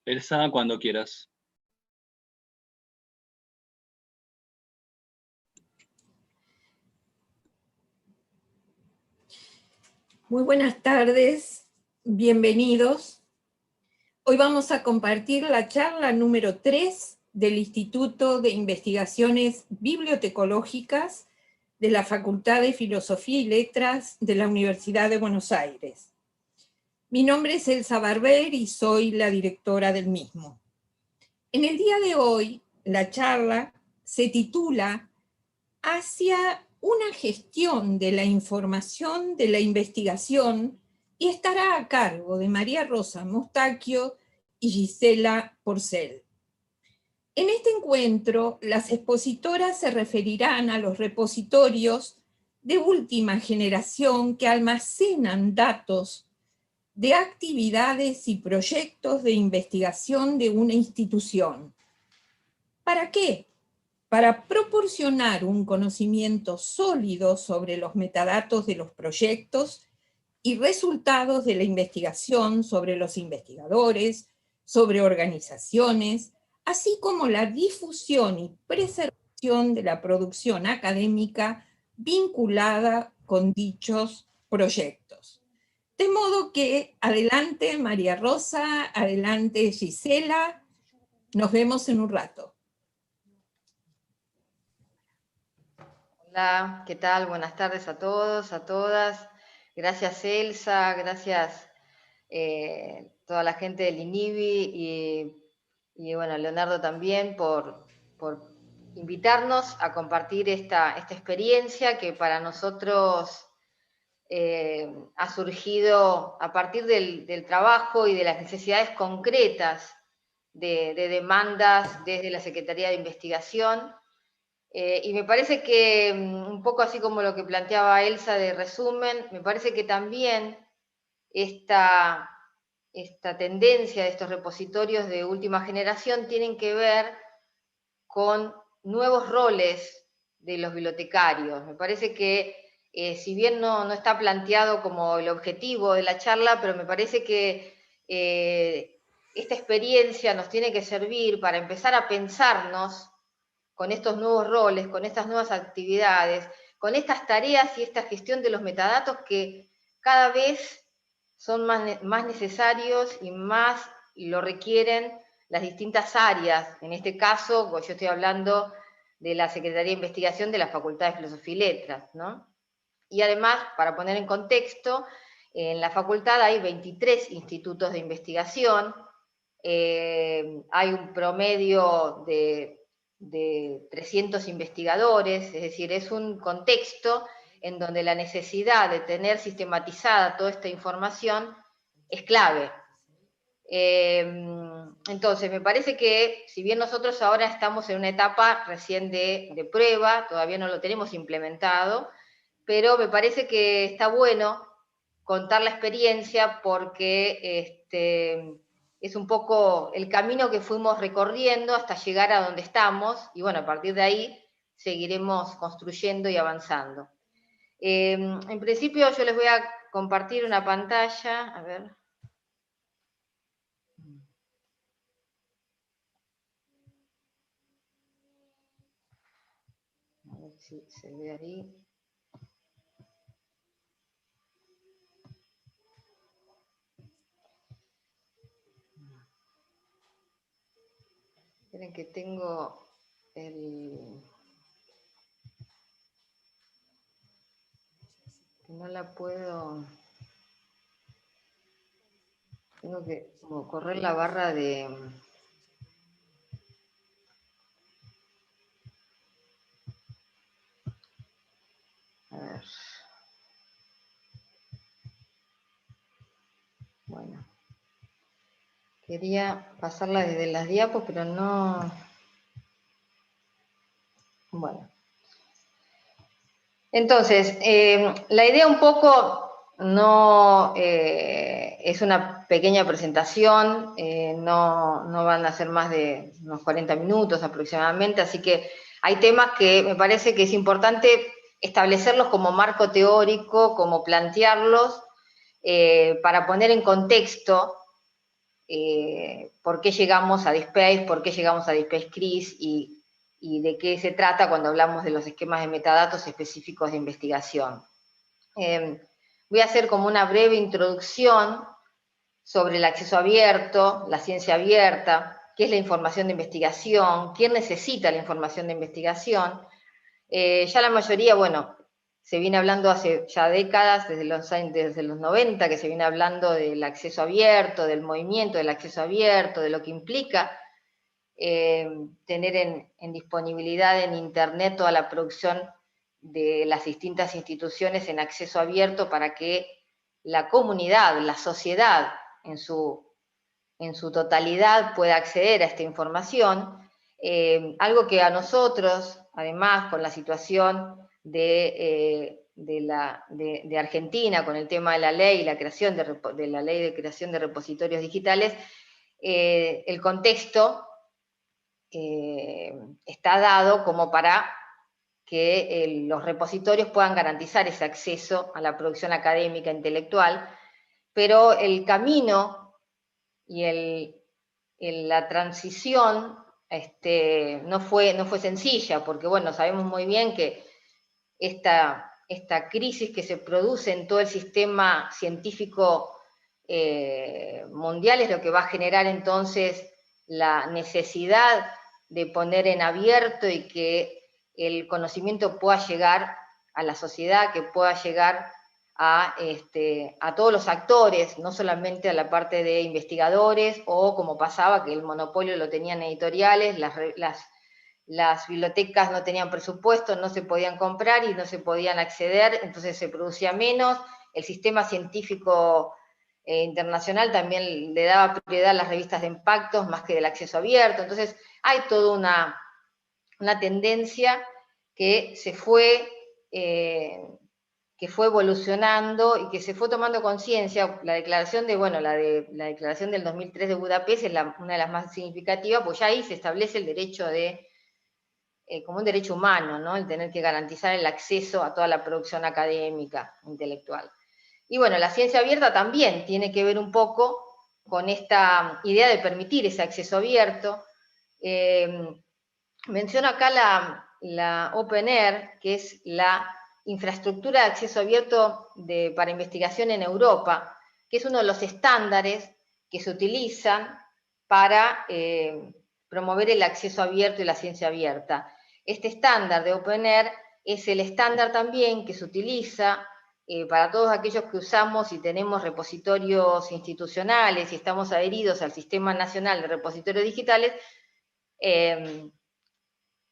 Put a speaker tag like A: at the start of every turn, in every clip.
A: Elsa, cuando quieras.
B: Muy buenas tardes, bienvenidos. Hoy vamos a compartir la charla número 3 del Instituto de Investigaciones Bibliotecológicas de la Facultad de Filosofía y Letras de la Universidad de Buenos Aires. Mi nombre es Elsa Barber y soy la directora del mismo. En el día de hoy, la charla se titula Hacia una gestión de la información de la investigación y estará a cargo de María Rosa Mostacchio y Gisela Porcel. En este encuentro, las expositoras se referirán a los repositorios de última generación que almacenan datos de actividades y proyectos de investigación de una institución. ¿Para qué? Para proporcionar un conocimiento sólido sobre los metadatos de los proyectos y resultados de la investigación sobre los investigadores, sobre organizaciones, así como la difusión y preservación de la producción académica vinculada con dichos proyectos. De modo que adelante María Rosa, adelante Gisela, nos vemos en un rato.
C: Hola, ¿qué tal? Buenas tardes a todos, a todas. Gracias Elsa, gracias toda la gente del INIBI y bueno, Leonardo también por invitarnos a compartir esta experiencia que para nosotros ha surgido a partir del trabajo y de las necesidades concretas de demandas desde la Secretaría de Investigación. Y me parece que, un poco así como lo que planteaba Elsa de resumen, me parece que también esta tendencia de estos repositorios de última generación tienen que ver con nuevos roles de los bibliotecarios. Me parece que, si bien no está planteado como el objetivo de la charla, pero me parece que esta experiencia nos tiene que servir para empezar a pensarnos con estos nuevos roles, con estas nuevas actividades, con estas tareas y esta gestión de los metadatos que cada vez son más necesarios y más lo requieren las distintas áreas. En este caso, pues yo estoy hablando de la Secretaría de Investigación de la Facultad de Filosofía y Letras, ¿no? Y además, para poner en contexto, en la facultad hay 23 institutos de investigación, hay un promedio de 300 investigadores, es decir, es un contexto en donde la necesidad de tener sistematizada toda esta información es clave. Entonces, me parece que, si bien nosotros ahora estamos en una etapa recién de prueba, todavía no lo tenemos implementado, pero me parece que está bueno contar la experiencia porque es un poco el camino que fuimos recorriendo hasta llegar a donde estamos, y bueno, a partir de ahí seguiremos construyendo y avanzando. En principio yo les voy a compartir una pantalla, a ver. A ver si se ve ahí. Miren que tengo no la puedo. Tengo que como correr la barra de. A ver. Bueno. Quería pasarla desde las diapos, pero no. Bueno. Entonces, la idea un poco no es una pequeña presentación, no van a ser más de unos 40 minutos aproximadamente, así que hay temas que me parece que es importante establecerlos como marco teórico, como plantearlos, para poner en contexto por qué llegamos a DSpace, por qué llegamos a DSpace-CRIS y de qué se trata cuando hablamos de los esquemas de metadatos específicos de investigación. Voy a hacer como una breve introducción sobre el acceso abierto, la ciencia abierta, qué es la información de investigación, quién necesita la información de investigación. Ya la mayoría, bueno, se viene hablando hace ya décadas, desde los 90, que se viene hablando del acceso abierto, del movimiento del acceso abierto, de lo que implica tener en disponibilidad en Internet toda la producción de las distintas instituciones en acceso abierto para que la comunidad, la sociedad en su totalidad pueda acceder a esta información. Algo que a nosotros, además, con la situación de Argentina, con el tema de la ley y la creación de la ley de creación de repositorios digitales, el contexto está dado como para que los repositorios puedan garantizar ese acceso a la producción académica intelectual, pero el camino y la transición no fue sencilla, porque bueno, sabemos muy bien que esta crisis que se produce en todo el sistema científico mundial es lo que va a generar entonces la necesidad de poner en abierto y que el conocimiento pueda llegar a la sociedad, que pueda llegar a todos los actores, no solamente a la parte de investigadores, o como pasaba, que el monopolio lo tenían editoriales, las bibliotecas no tenían presupuesto, no se podían comprar y no se podían acceder, entonces se producía menos. El sistema científico internacional también le daba prioridad a las revistas de impactos más que del acceso abierto. Entonces hay toda una tendencia que fue evolucionando y que se fue tomando conciencia. La declaración la declaración del 2003 de Budapest es una de las más significativas, pues ya ahí se establece el derecho como un derecho humano, ¿no? El tener que garantizar el acceso a toda la producción académica, intelectual. Y bueno, la ciencia abierta también tiene que ver un poco con esta idea de permitir ese acceso abierto. Menciono acá la OpenAIRE, que es la infraestructura de acceso abierto para investigación en Europa, que es uno de los estándares que se utilizan para promover el acceso abierto y la ciencia abierta. Este estándar de OpenAIRE es el estándar también que se utiliza para todos aquellos que usamos y tenemos repositorios institucionales y estamos adheridos al Sistema Nacional de Repositorios Digitales.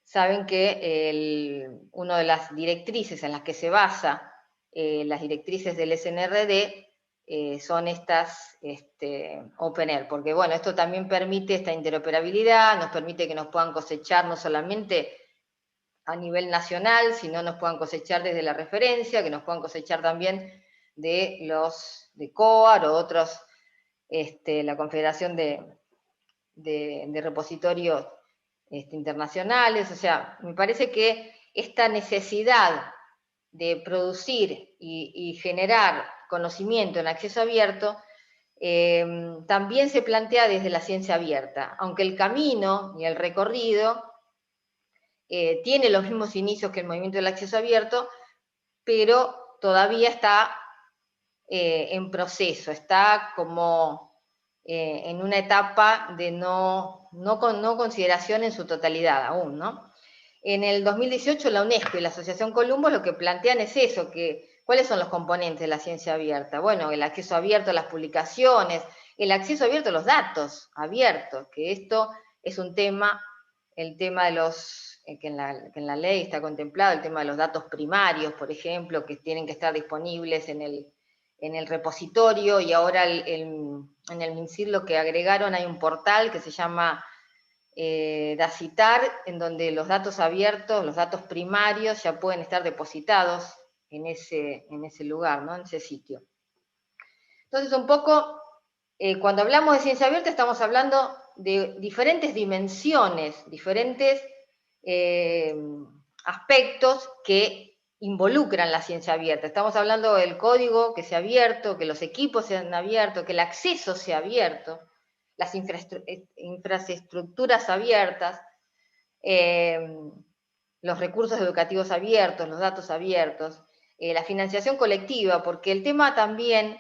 C: Saben que una de las directrices en las que se basa las directrices del SNRD son estas OpenAIRE, porque bueno, esto también permite esta interoperabilidad, nos permite que nos puedan cosechar no solamente a nivel nacional, sino nos puedan cosechar desde la referencia, que nos puedan cosechar también de COAR o otros, la Confederación de Repositorios internacionales. O sea, me parece que esta necesidad de producir y generar conocimiento en acceso abierto también se plantea desde la ciencia abierta, aunque el camino y el recorrido tiene los mismos inicios que el movimiento del acceso abierto, pero todavía está en proceso, está como en una etapa de no consideración en su totalidad aún, ¿no? En el 2018 la UNESCO y la Asociación Columbus lo que plantean es eso, ¿cuáles son los componentes de la ciencia abierta? Bueno, el acceso abierto a las publicaciones, el acceso abierto a los datos abiertos, que esto es un tema, el tema de que en la ley está contemplado, el tema de los datos primarios, por ejemplo, que tienen que estar disponibles en el repositorio, y ahora en el MinCIR lo que agregaron, hay un portal que se llama DACITAR, en donde los datos abiertos, los datos primarios ya pueden estar depositados en ese lugar, ¿no? En ese sitio. Entonces, un poco, cuando hablamos de ciencia abierta, estamos hablando de diferentes dimensiones, diferentes aspectos que involucran la ciencia abierta. Estamos hablando del código que sea abierto, que los equipos sean abiertos, que el acceso sea abierto. las infraestructuras abiertas, los recursos educativos abiertos, los datos abiertos, la financiación colectiva, porque el tema también,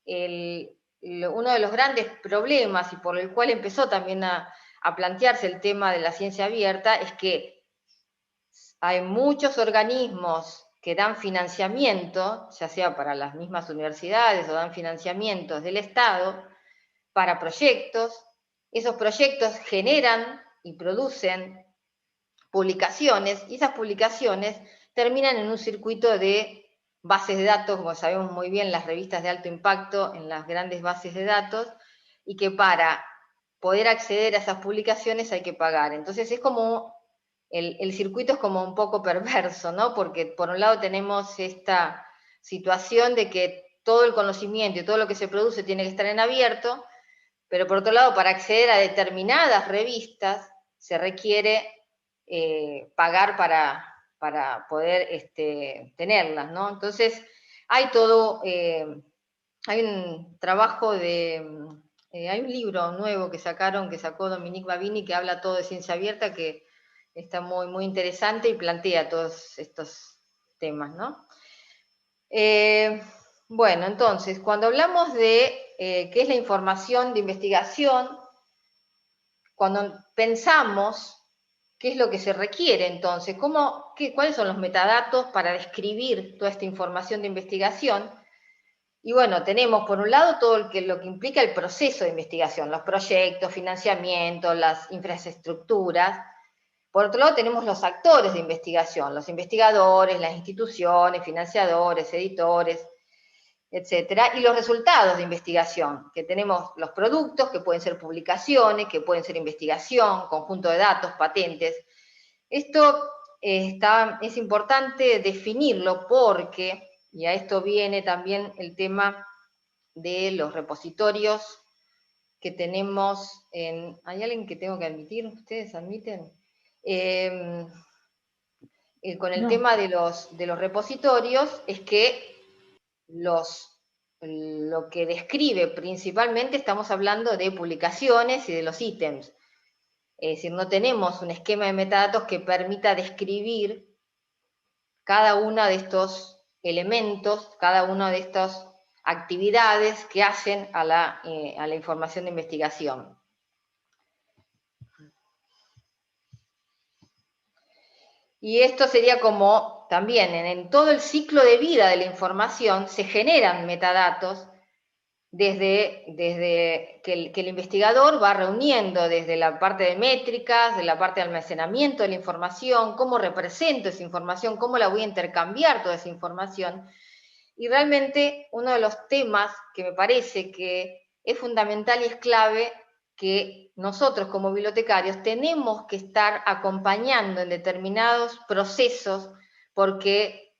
C: uno de los grandes problemas y por el cual empezó también a plantearse el tema de la ciencia abierta es que hay muchos organismos que dan financiamiento, ya sea para las mismas universidades o dan financiamientos del Estado, para proyectos. Esos proyectos generan y producen publicaciones, y esas publicaciones terminan en un circuito de bases de datos, como sabemos muy bien, las revistas de alto impacto en las grandes bases de datos, y que para poder acceder a esas publicaciones hay que pagar. Entonces es como, el circuito es como un poco perverso, ¿no? Porque por un lado tenemos esta situación de que todo el conocimiento y todo lo que se produce tiene que estar en abierto, pero por otro lado, para acceder a determinadas revistas se requiere pagar para poder tenerlas, ¿no? Entonces, hay todo, hay un trabajo hay un libro nuevo que sacó Dominique Babini, que habla todo de ciencia abierta, que está muy, muy interesante y plantea todos estos temas, ¿no? Bueno, entonces, cuando hablamos de qué es la información de investigación, cuando pensamos qué es lo que se requiere entonces, cuáles son los metadatos para describir toda esta información de investigación. Y bueno, tenemos por un lado todo lo que implica el proceso de investigación, los proyectos, financiamiento, las infraestructuras. Por otro lado tenemos los actores de investigación, los investigadores, las instituciones, financiadores, editores, etcétera, y los resultados de investigación, que tenemos los productos, que pueden ser publicaciones, que pueden ser investigación, conjunto de datos, patentes. Esto es importante definirlo porque, y a esto viene también el tema de los repositorios que tenemos ¿hay alguien que tengo que admitir? ¿Ustedes admiten? Con el tema de los repositorios es que lo que describe principalmente, estamos hablando de publicaciones y de los ítems. Es decir, no tenemos un esquema de metadatos que permita describir cada uno de estos elementos, cada una de estas actividades que hacen a la información de investigación. Y esto sería como también en todo el ciclo de vida de la información se generan metadatos desde que el investigador va reuniendo desde la parte de métricas, de la parte de almacenamiento de la información, cómo represento esa información, cómo la voy a intercambiar toda esa información. Y realmente uno de los temas que me parece que es fundamental y es clave, que nosotros como bibliotecarios tenemos que estar acompañando en determinados procesos porque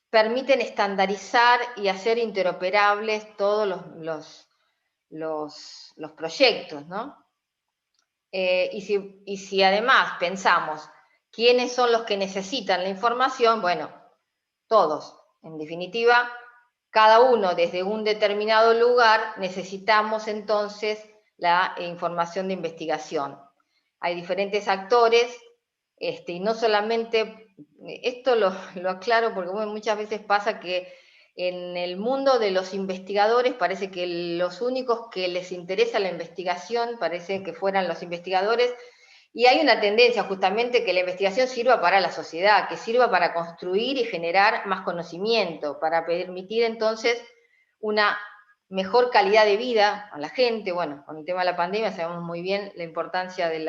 C: permiten estandarizar y hacer interoperables todos los proyectos, ¿no? Y si además pensamos quiénes son los que necesitan la información, bueno, todos. En definitiva, cada uno desde un determinado lugar necesitamos entonces la información de investigación. Hay diferentes actores, y no solamente, esto lo aclaro porque bueno, muchas veces pasa que en el mundo de los investigadores parece que los únicos que les interesa la investigación parece que fueran los investigadores, y hay una tendencia justamente que la investigación sirva para la sociedad, que sirva para construir y generar más conocimiento, para permitir entonces una mejor calidad de vida a la gente. Bueno, con el tema de la pandemia sabemos muy bien la importancia de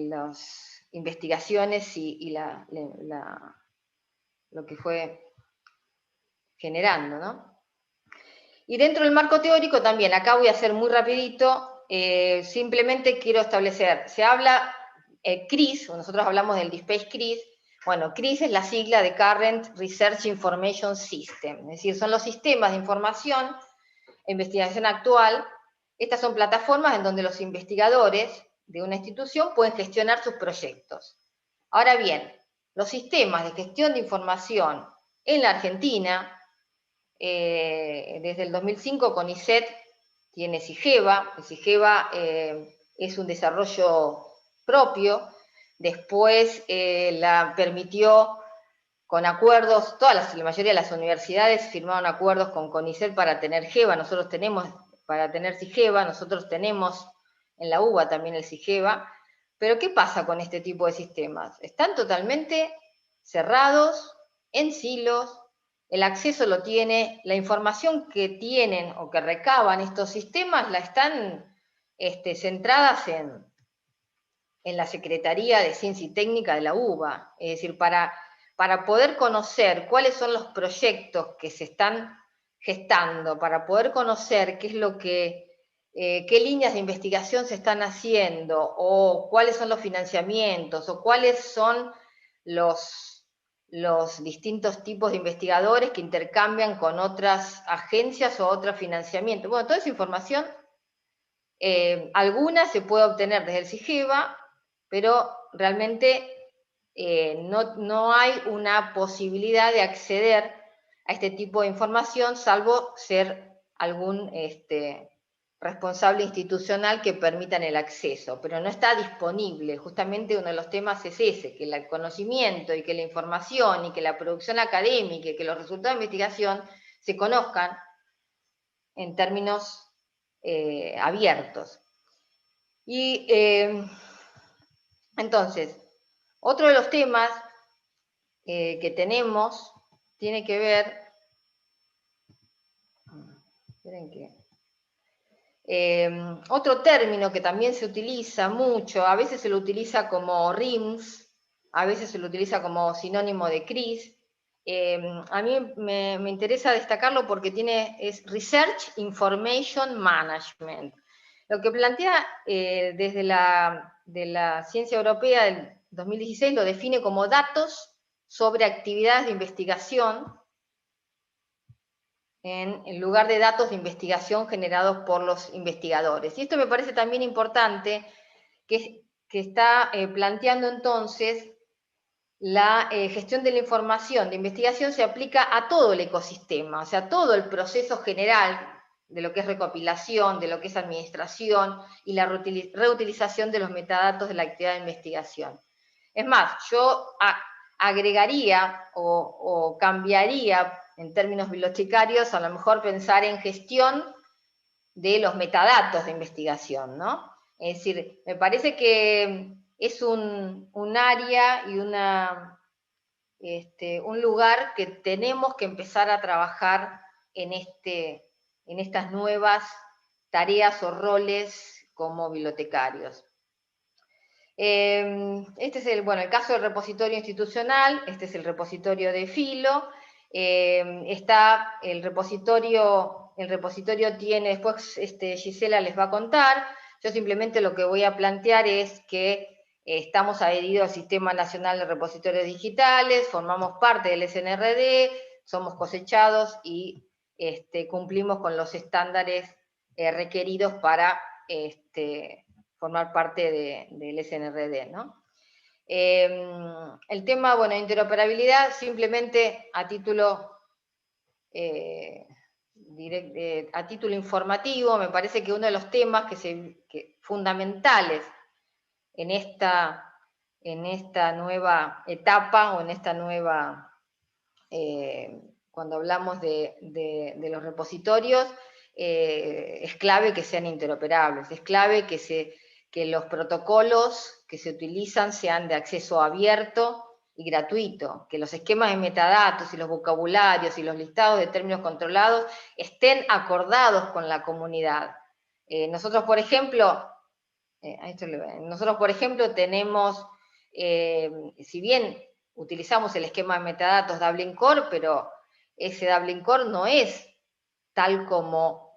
C: las investigaciones y lo que fue generando, ¿no? Y dentro del marco teórico también, acá voy a hacer muy rapidito, simplemente quiero establecer, se habla CRIS, nosotros hablamos del DSpace CRIS, bueno, CRIS es la sigla de Current Research Information System, es decir, son los sistemas de información e investigación actual. Estas son plataformas en donde los investigadores de una institución pueden gestionar sus proyectos. Ahora bien, los sistemas de gestión de información en la Argentina, desde el 2005 CONICET tiene SIGEVA. El SIGEVA es un desarrollo propio. Después la permitió con acuerdos, la mayoría de las universidades firmaron acuerdos con CONICET para tener GEVA. Nosotros tenemos, para tener SIGEVA, nosotros tenemos en la UBA también el SIGEVA. Pero ¿qué pasa con este tipo de sistemas? Están totalmente cerrados, en silos, el acceso lo tiene, la información que tienen o que recaban estos sistemas la están centradas en la Secretaría de Ciencia y Técnica de la UBA. Es decir, para poder conocer cuáles son los proyectos que se están gestando, para poder conocer qué es lo que qué líneas de investigación se están haciendo, o cuáles son los financiamientos, o cuáles son los distintos tipos de investigadores que intercambian con otras agencias o otros financiamientos. Bueno, toda esa información, alguna se puede obtener desde el SIGEVA, pero realmente no hay una posibilidad de acceder a este tipo de información, salvo ser algún responsable institucional que permitan el acceso, pero no está disponible. Justamente uno de los temas es ese, que el conocimiento y que la información y que la producción académica y que los resultados de investigación se conozcan en términos abiertos. Y entonces, otro de los temas que tenemos tiene que ver, esperen que, otro término que también se utiliza mucho, a veces se lo utiliza como RIMS, a veces se lo utiliza como sinónimo de CRIS. A mí me interesa destacarlo porque es Research Information Management. Lo que plantea desde de la ciencia europea del 2016 lo define como datos sobre actividades de investigación en lugar de datos de investigación generados por los investigadores. Y esto me parece también importante, que está planteando entonces la gestión de la información de investigación se aplica a todo el ecosistema, o sea, todo el proceso general de lo que es recopilación, de lo que es administración y la reutilización de los metadatos de la actividad de investigación. Es más, yo agregaría o cambiaría en términos bibliotecarios, a lo mejor pensar en gestión de los metadatos de investigación, ¿no? Es decir, me parece que es un área y un lugar que tenemos que empezar a trabajar en estas nuevas tareas o roles como bibliotecarios. Este es el caso del repositorio institucional, este es el repositorio de Filo, está el repositorio tiene, después Gisela les va a contar, yo simplemente lo que voy a plantear es que estamos adheridos al Sistema Nacional de Repositorios Digitales, formamos parte del SNRD, somos cosechados y cumplimos con los estándares requeridos para formar parte del SNRD, ¿no? El tema, de interoperabilidad, simplemente a título informativo, me parece que uno de los temas fundamentales en esta nueva etapa o en esta nueva, cuando hablamos de los repositorios, es clave que sean interoperables, es clave que los protocolos que se utilizan sean de acceso abierto y gratuito, que los esquemas de metadatos y los vocabularios y los listados de términos controlados estén acordados con la comunidad. Nosotros, por ejemplo, tenemos, si bien utilizamos el esquema de metadatos Dublin Core, pero ese Dublin Core no es tal como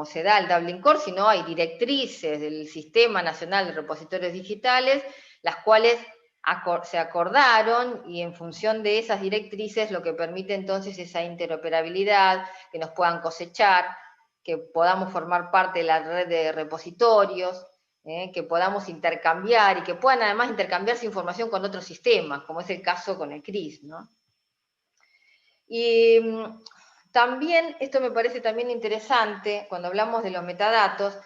C: se da el Dublin Core, sino hay directrices del Sistema Nacional de Repositorios Digitales, las cuales se acordaron, y en función de esas directrices lo que permite entonces esa interoperabilidad, que nos puedan cosechar, que podamos formar parte de la red de repositorios, que podamos intercambiar y que puedan además intercambiarse información con otros sistemas, como es el caso con el CRIS, ¿no? Y también, esto me parece también interesante, cuando hablamos de los metadatos,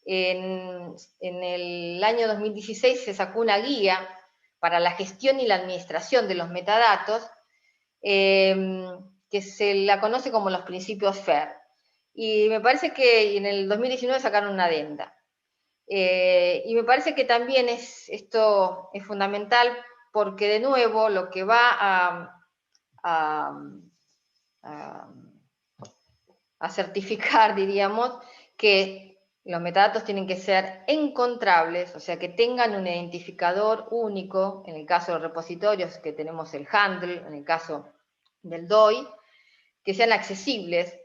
C: en el año 2016 se sacó una guía para la gestión y la administración de los metadatos, que se la conoce como los principios FAIR. Y me parece que en el 2019 sacaron una adenda. Y me parece que también esto es fundamental porque, de nuevo, lo que va a certificar, diríamos, que los metadatos tienen que ser encontrables, o sea, que tengan un identificador único, en el caso de los repositorios, que tenemos el handle, en el caso del DOI, que sean accesibles,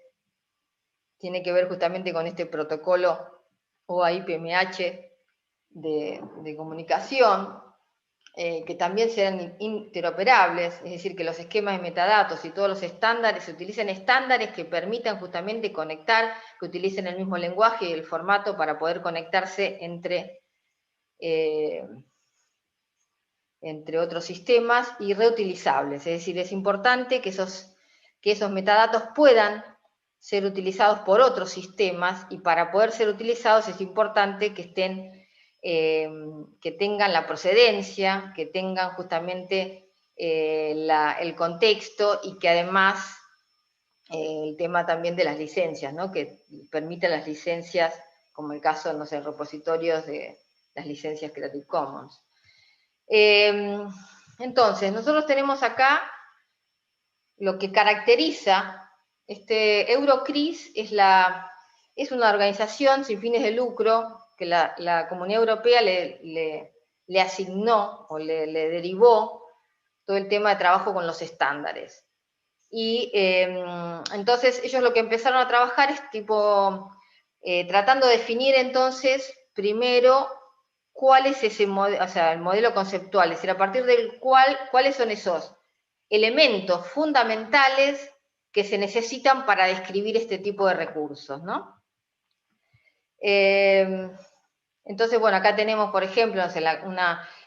C: tiene que ver justamente con este protocolo OAI-PMH de comunicación, que también sean interoperables, es decir, que los esquemas de metadatos y todos los estándares, se utilicen estándares que permitan justamente conectar, que utilicen el mismo lenguaje y el formato para poder conectarse entre otros sistemas, y reutilizables, es decir, es importante que esos metadatos puedan ser utilizados por otros sistemas, y para poder ser utilizados es importante que que tengan la procedencia, que tengan justamente el contexto, y que además el tema también de las licencias, ¿no? Que permitan las licencias, como el caso, no sé, repositorios de las licencias Creative Commons. Entonces, nosotros tenemos acá lo que caracteriza Eurocris. Es una organización sin fines de lucro que la Comunidad Europea le asignó o le derivó todo el tema de trabajo con los estándares. Y entonces ellos lo que empezaron a trabajar es tratando de definir entonces primero cuál es ese modelo, o sea, el modelo conceptual, es decir, a partir del cuáles son esos elementos fundamentales que se necesitan para describir este tipo de recursos, ¿no? Entonces, bueno, acá tenemos, por ejemplo, no sé,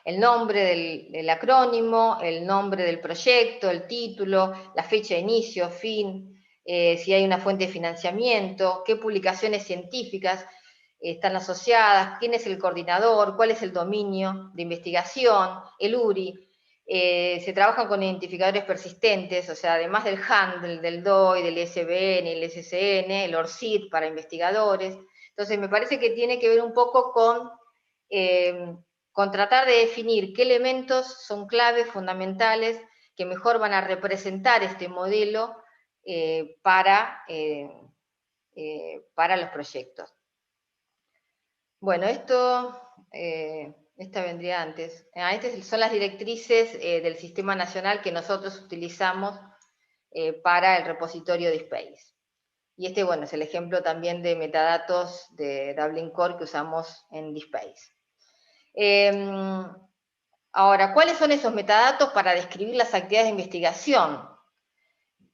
C: el nombre del acrónimo, el nombre del proyecto, el título, la fecha de inicio, fin, si hay una fuente de financiamiento, qué publicaciones científicas están asociadas, quién es el coordinador, cuál es el dominio de investigación, el URI. Se trabajan con identificadores persistentes, o sea, además del handle, del DOI, del ISBN, el SSN, el ORCID para investigadores. Entonces, me parece que tiene que ver un poco con tratar de definir qué elementos son claves, fundamentales, que mejor van a representar este modelo para los proyectos. Bueno, esta vendría antes. Estas son las directrices del Sistema Nacional que nosotros utilizamos para el repositorio de Space. Y bueno, es el ejemplo también de metadatos de Dublin Core que usamos en DSpace. Ahora, ¿cuáles son esos metadatos para describir las actividades de investigación?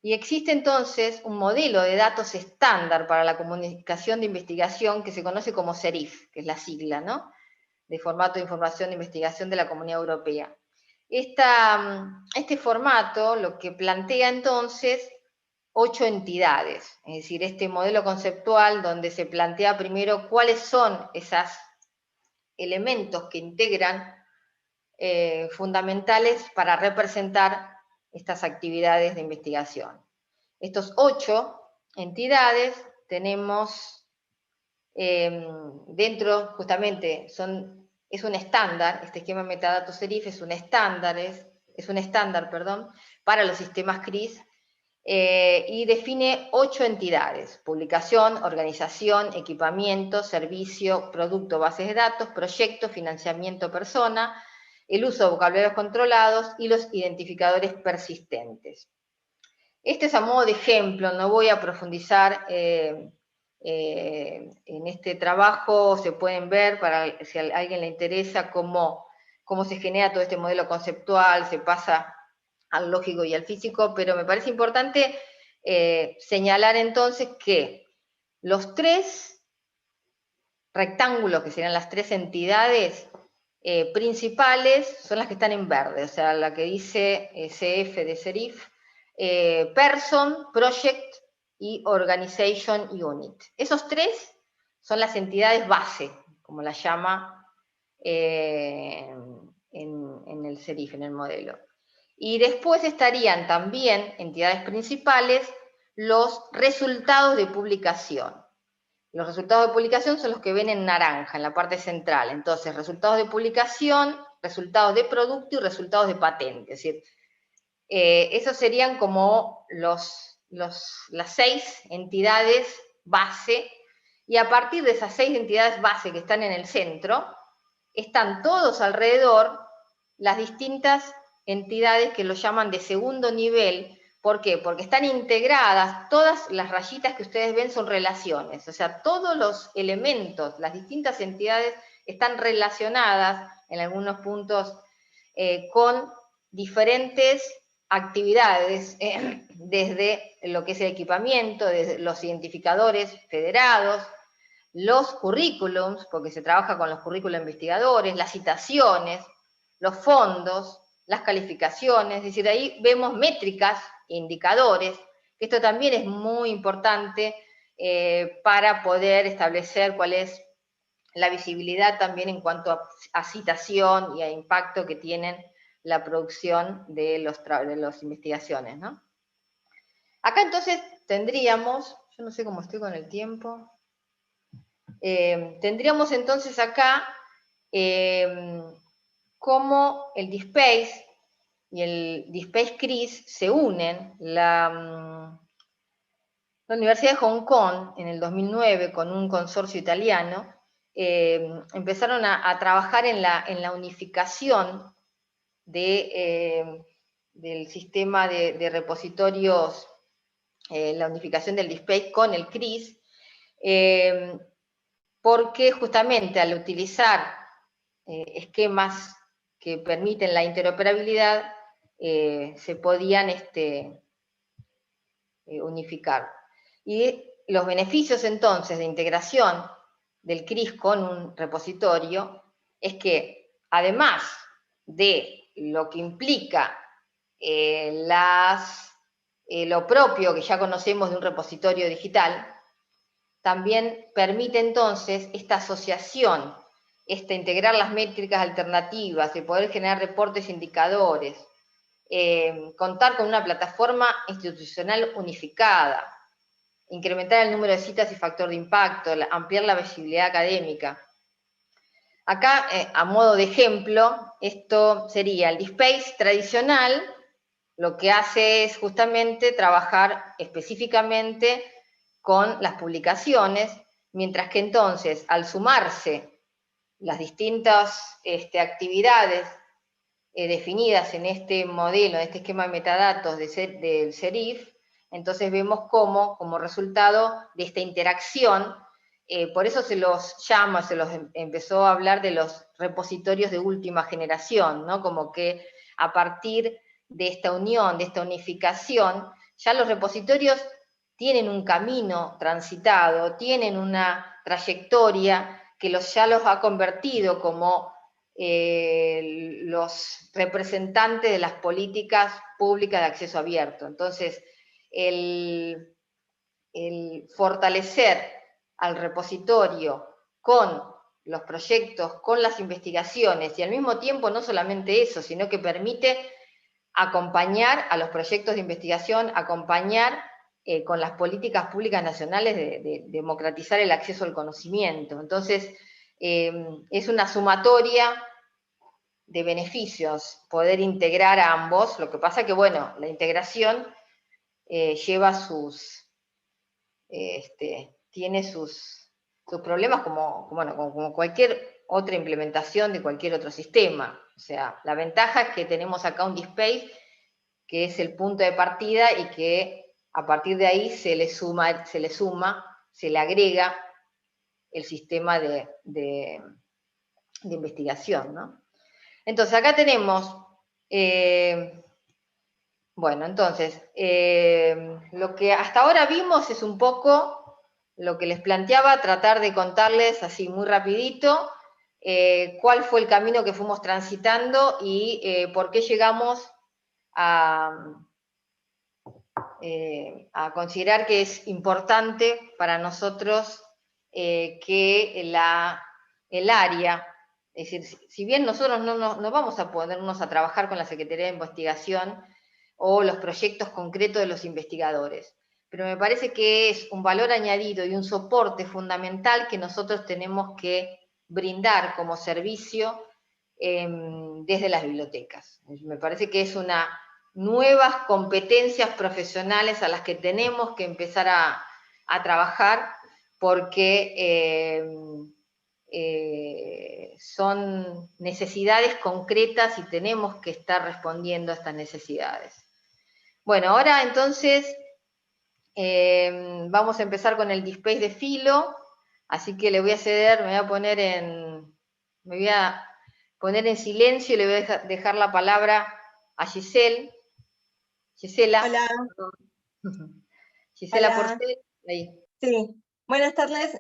C: Y existe entonces un modelo de datos estándar para la comunicación de investigación que se conoce como SERIF, que es la sigla, ¿no? De formato de información de investigación de la Comunidad Europea. Este formato lo que plantea entonces 8 entidades, es decir, este modelo conceptual donde se plantea primero cuáles son esos elementos que integran fundamentales para representar estas actividades de investigación. Estos 8 entidades tenemos dentro, justamente, es un estándar, este esquema de metadatos SERIF es un estándar, para los sistemas CRIS, y define 8 entidades: publicación, organización, equipamiento, servicio, producto, bases de datos, proyecto, financiamiento, persona, el uso de vocabularios controlados y los identificadores persistentes. Este es a modo de ejemplo, no voy a profundizar en este trabajo. Se pueden ver, para si a alguien le interesa, cómo se genera todo este modelo conceptual, se pasa al lógico y al físico, pero me parece importante señalar entonces que los 3 rectángulos, que serían las 3 entidades principales, son las que están en verde, o sea, la que dice CF de SERIF, Person, Project y Organization Unit. Esos tres son las entidades base, como las llama en el SERIF, en el modelo. Y después estarían también entidades principales los resultados de publicación. Los resultados de publicación son los que ven en naranja, en la parte central. Entonces, resultados de publicación, resultados de producto y resultados de patente. Es decir, esos serían como las 6 entidades base, y a partir de esas 6 entidades base que están en el centro, están todos alrededor las distintas entidades que lo llaman de segundo nivel. ¿Por qué? Porque están integradas, todas las rayitas que ustedes ven son relaciones, o sea, todos los elementos, las distintas entidades están relacionadas en algunos puntos con diferentes actividades, desde lo que es el equipamiento, desde los identificadores federados, los currículums, porque se trabaja con los currículos investigadores, las citaciones, los fondos, las calificaciones, es decir, ahí vemos métricas, indicadores, que esto también es muy importante para poder establecer cuál es la visibilidad también en cuanto a citación y a impacto que tienen la producción de las investigaciones, ¿no? Acá entonces tendríamos, yo no sé cómo estoy con el tiempo, tendríamos entonces acá cómo el DISPACE y el DISPACE CRIS se unen. La Universidad de Hong Kong en el 2009 con un consorcio italiano empezaron a trabajar en la unificación del sistema de repositorios, la unificación del DISPACE con el CRIS, porque justamente al utilizar esquemas que permiten la interoperabilidad, se podían unificar. Y los beneficios entonces de integración del CRIS con un repositorio es que, además de lo que implica lo propio que ya conocemos de un repositorio digital, también permite entonces esta asociación, integrar las métricas alternativas, de poder generar reportes e indicadores, contar con una plataforma institucional unificada, incrementar el número de citas y factor de impacto, ampliar la visibilidad académica. Acá, a modo de ejemplo, esto sería el DISPACE tradicional, lo que hace es justamente trabajar específicamente con las publicaciones, mientras que entonces, al sumarse las distintas actividades definidas en este modelo, en este esquema de metadatos del SERIF, entonces vemos cómo, como resultado de esta interacción, por eso se los llama, se los empezó a hablar de los repositorios de última generación, ¿no? Como que a partir de esta unión, de esta unificación, ya los repositorios tienen un camino transitado, tienen una trayectoria que ya los ha convertido como los representantes de las políticas públicas de acceso abierto. Entonces, el fortalecer al repositorio con los proyectos, con las investigaciones, y al mismo tiempo no solamente eso, sino que permite acompañar a los proyectos de investigación, acompañar con las políticas públicas nacionales de democratizar el acceso al conocimiento. Entonces, es una sumatoria de beneficios poder integrar a ambos. Lo que pasa que, bueno, la integración lleva tiene sus problemas como cualquier otra implementación de cualquier otro sistema. O sea, la ventaja es que tenemos acá un DISPACE que es el punto de partida y que a partir de ahí se le agrega el sistema de investigación, ¿no? Entonces, acá tenemos, bueno, entonces, lo que hasta ahora vimos es un poco lo que les planteaba, tratar de contarles así muy rapidito cuál fue el camino que fuimos transitando y por qué llegamos a a considerar que es importante para nosotros que el área, es decir, si bien nosotros no vamos a ponernos a trabajar con la Secretaría de Investigación o los proyectos concretos de los investigadores, pero me parece que es un valor añadido y un soporte fundamental que nosotros tenemos que brindar como servicio desde las bibliotecas. Me parece que es una nuevas competencias profesionales a las que tenemos que empezar a trabajar porque son necesidades concretas y tenemos que estar respondiendo a estas necesidades. Bueno, ahora entonces vamos a empezar con el dispace de filo, así que le voy a ceder, me voy a poner en silencio y le voy a dejar la palabra a Gisela.
A: Hola,
C: Gisela
A: hola.
C: Porcel, ahí.
A: Sí, buenas tardes.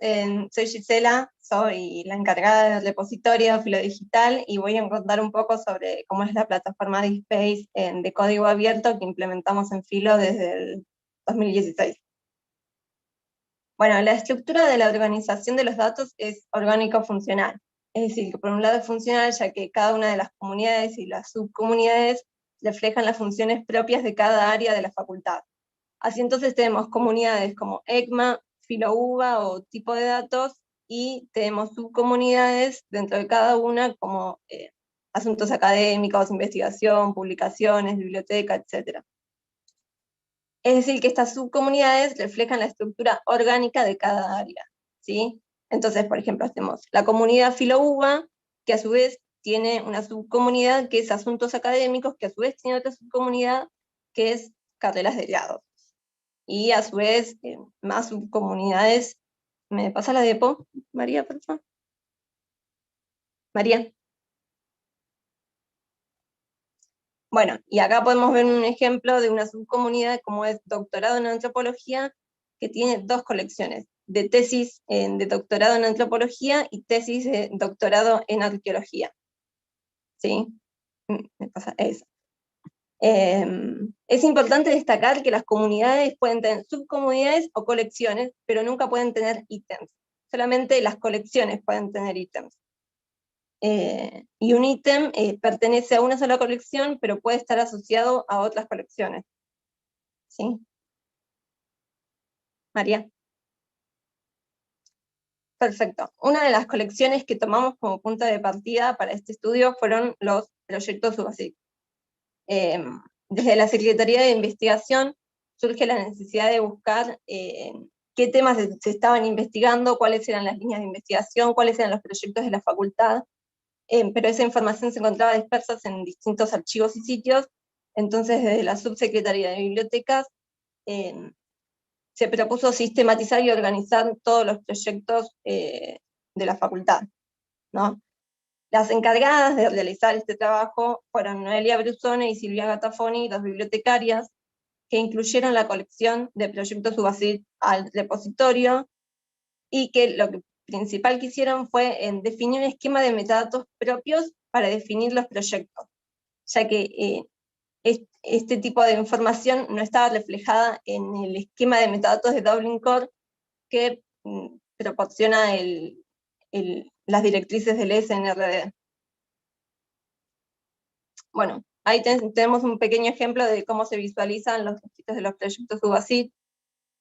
A: Soy Gisela, soy la encargada del repositorio Filo Digital y voy a contar un poco sobre cómo es la plataforma DSpace de código abierto que implementamos en Filo desde el 2016. Bueno, la estructura de la organización de los datos es orgánico-funcional. Es decir, que por un lado es funcional ya que cada una de las comunidades y las subcomunidades reflejan las funciones propias de cada área de la facultad. Así entonces tenemos comunidades como ECMA, FiloUBA o tipo de datos, y tenemos subcomunidades dentro de cada una como asuntos académicos, investigación, publicaciones, biblioteca, etc. Es decir, que estas subcomunidades reflejan la estructura orgánica de cada área, ¿sí? Entonces, por ejemplo, tenemos la comunidad FiloUBA, que a su vez tiene una subcomunidad que es asuntos académicos, que a su vez tiene otra subcomunidad que es carreras de grado. Y a su vez, más subcomunidades. ¿Me pasa la depo, María, por favor? María. Bueno, y acá podemos ver un ejemplo de una subcomunidad como es doctorado en antropología, que tiene dos colecciones, de tesis de doctorado en antropología y tesis de doctorado en arqueología. ¿Sí? Me pasa eso. Es importante destacar que las comunidades pueden tener subcomunidades o colecciones, pero nunca pueden tener ítems. Solamente las colecciones pueden tener ítems. Y un ítem pertenece a una sola colección, pero puede estar asociado a otras colecciones. ¿Sí? María. Perfecto. Una de las colecciones que tomamos como punto de partida para este estudio fueron los proyectos UBASIC. Desde la Secretaría de Investigación surge la necesidad de buscar qué temas se estaban investigando, cuáles eran las líneas de investigación, cuáles eran los proyectos de la facultad, pero esa información se encontraba dispersa en distintos archivos y sitios. Entonces desde la Subsecretaría de Bibliotecas se propuso sistematizar y organizar todos los proyectos de la facultad, ¿no? Las encargadas de realizar este trabajo fueron Noelia Brusone y Silvia Gattafoni, dos bibliotecarias, que incluyeron la colección de proyectos UBASIC al repositorio, y que lo principal que hicieron fue definir un esquema de metadatos propios para definir los proyectos, ya que este tipo de información no estaba reflejada en el esquema de metadatos de Dublin Core que proporciona las directrices del SNRD. Bueno, ahí tenemos un pequeño ejemplo de cómo se visualizan los objetos de los proyectos UBASIC.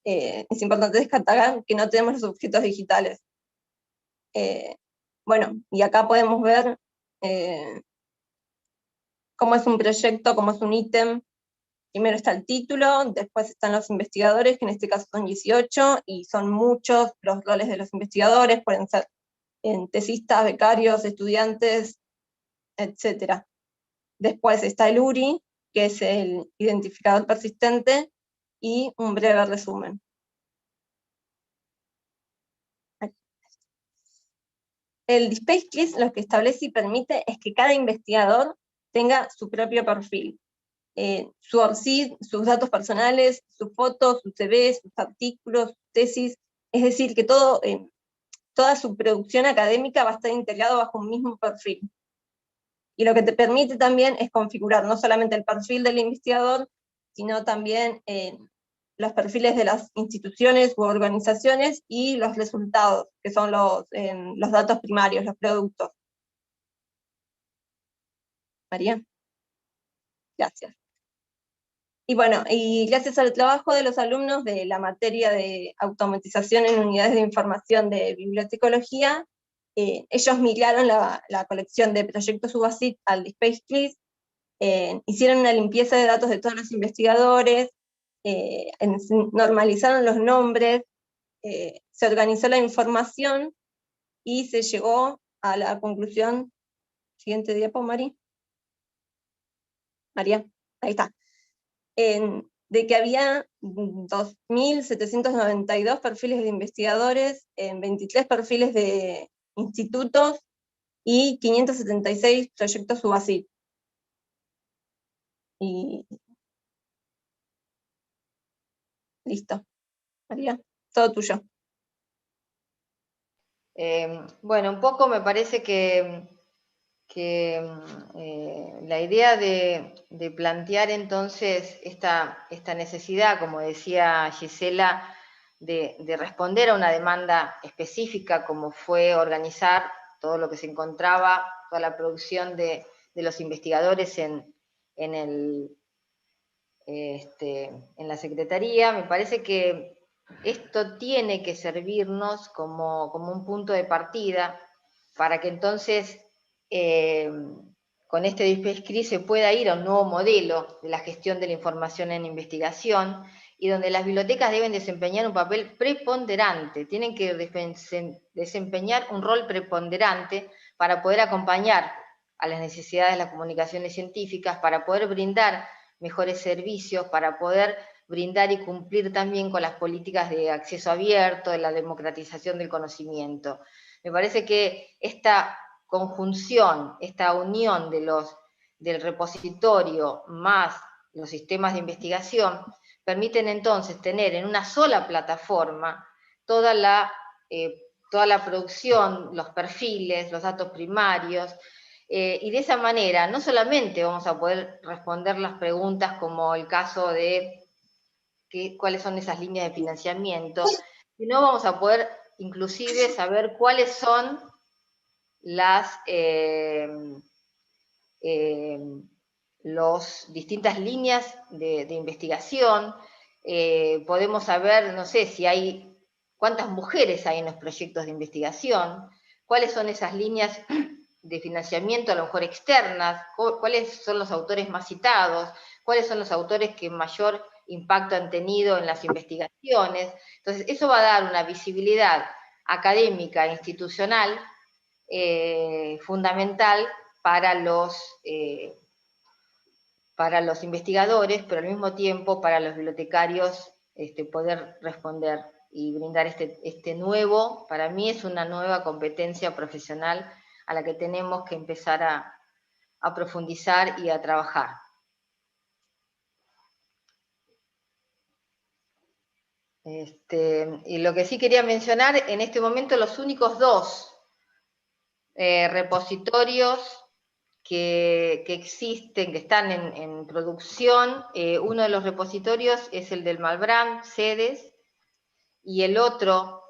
A: Es importante destacar que no tenemos los objetos digitales. Bueno, y acá podemos ver cómo es un proyecto, cómo es un ítem. Primero está el título, después están los investigadores, que en este caso son 18, y son muchos los roles de los investigadores, pueden ser tesistas, becarios, estudiantes, etc. Después está el URI, que es el identificador persistente, y un breve resumen. El DSpace List lo que establece y permite es que cada investigador tenga su propio perfil. Su ORCID, sus datos personales, sus fotos, sus CV, sus artículos, sus tesis, es decir, que toda su producción académica va a estar integrado bajo un mismo perfil. Y lo que te permite también es configurar no solamente el perfil del investigador, sino también los perfiles de las instituciones u organizaciones y los resultados, que son los datos primarios, los productos. María. Gracias. Y bueno, y gracias al trabajo de los alumnos de la materia de automatización en unidades de información de bibliotecología, ellos migraron la colección de proyectos UBASIT al DSpace-CRIS, hicieron una limpieza de datos de todos los investigadores, normalizaron los nombres, se organizó la información y se llegó a la conclusión, siguiente diapo, María, ahí está, de que había 2.792 perfiles de investigadores, 23 perfiles de institutos y 576 proyectos UBASIT. Y listo. María, todo tuyo.
C: Bueno, un poco me parece que la idea de plantear entonces esta necesidad, como decía Gisela, de responder a una demanda específica, como fue organizar todo lo que se encontraba, toda la producción de los investigadores en la Secretaría, me parece que esto tiene que servirnos como un punto de partida para que entonces con este DSpace-CRIS se pueda ir a un nuevo modelo de la gestión de la información en investigación y donde las bibliotecas deben desempeñar un papel preponderante, tienen que desempeñar un rol preponderante para poder acompañar a las necesidades de las comunicaciones científicas, para poder brindar mejores servicios, para poder brindar y cumplir también con las políticas de acceso abierto, de la democratización del conocimiento. Me parece que esta conjunción, esta unión del repositorio más los sistemas de investigación, permiten entonces tener en una sola plataforma toda la producción, los perfiles, los datos primarios, y de esa manera no solamente vamos a poder responder las preguntas como el caso de cuáles son esas líneas de financiamiento, sino vamos a poder inclusive saber cuáles son las distintas líneas de investigación, podemos saber, no sé, si hay, cuántas mujeres hay en los proyectos de investigación, cuáles son esas líneas de financiamiento a lo mejor externas, cuáles son los autores más citados, cuáles son los autores que mayor impacto han tenido en las investigaciones. Entonces, eso va a dar una visibilidad académica e institucional fundamental para los investigadores, pero al mismo tiempo para los bibliotecarios poder responder y brindar este nuevo, para mí es una nueva competencia profesional a la que tenemos que empezar a profundizar y a trabajar. Y lo que sí quería mencionar, en este momento los únicos dos repositorios que existen, que están en producción, uno de los repositorios es el del Malbrán, CEDES, y el otro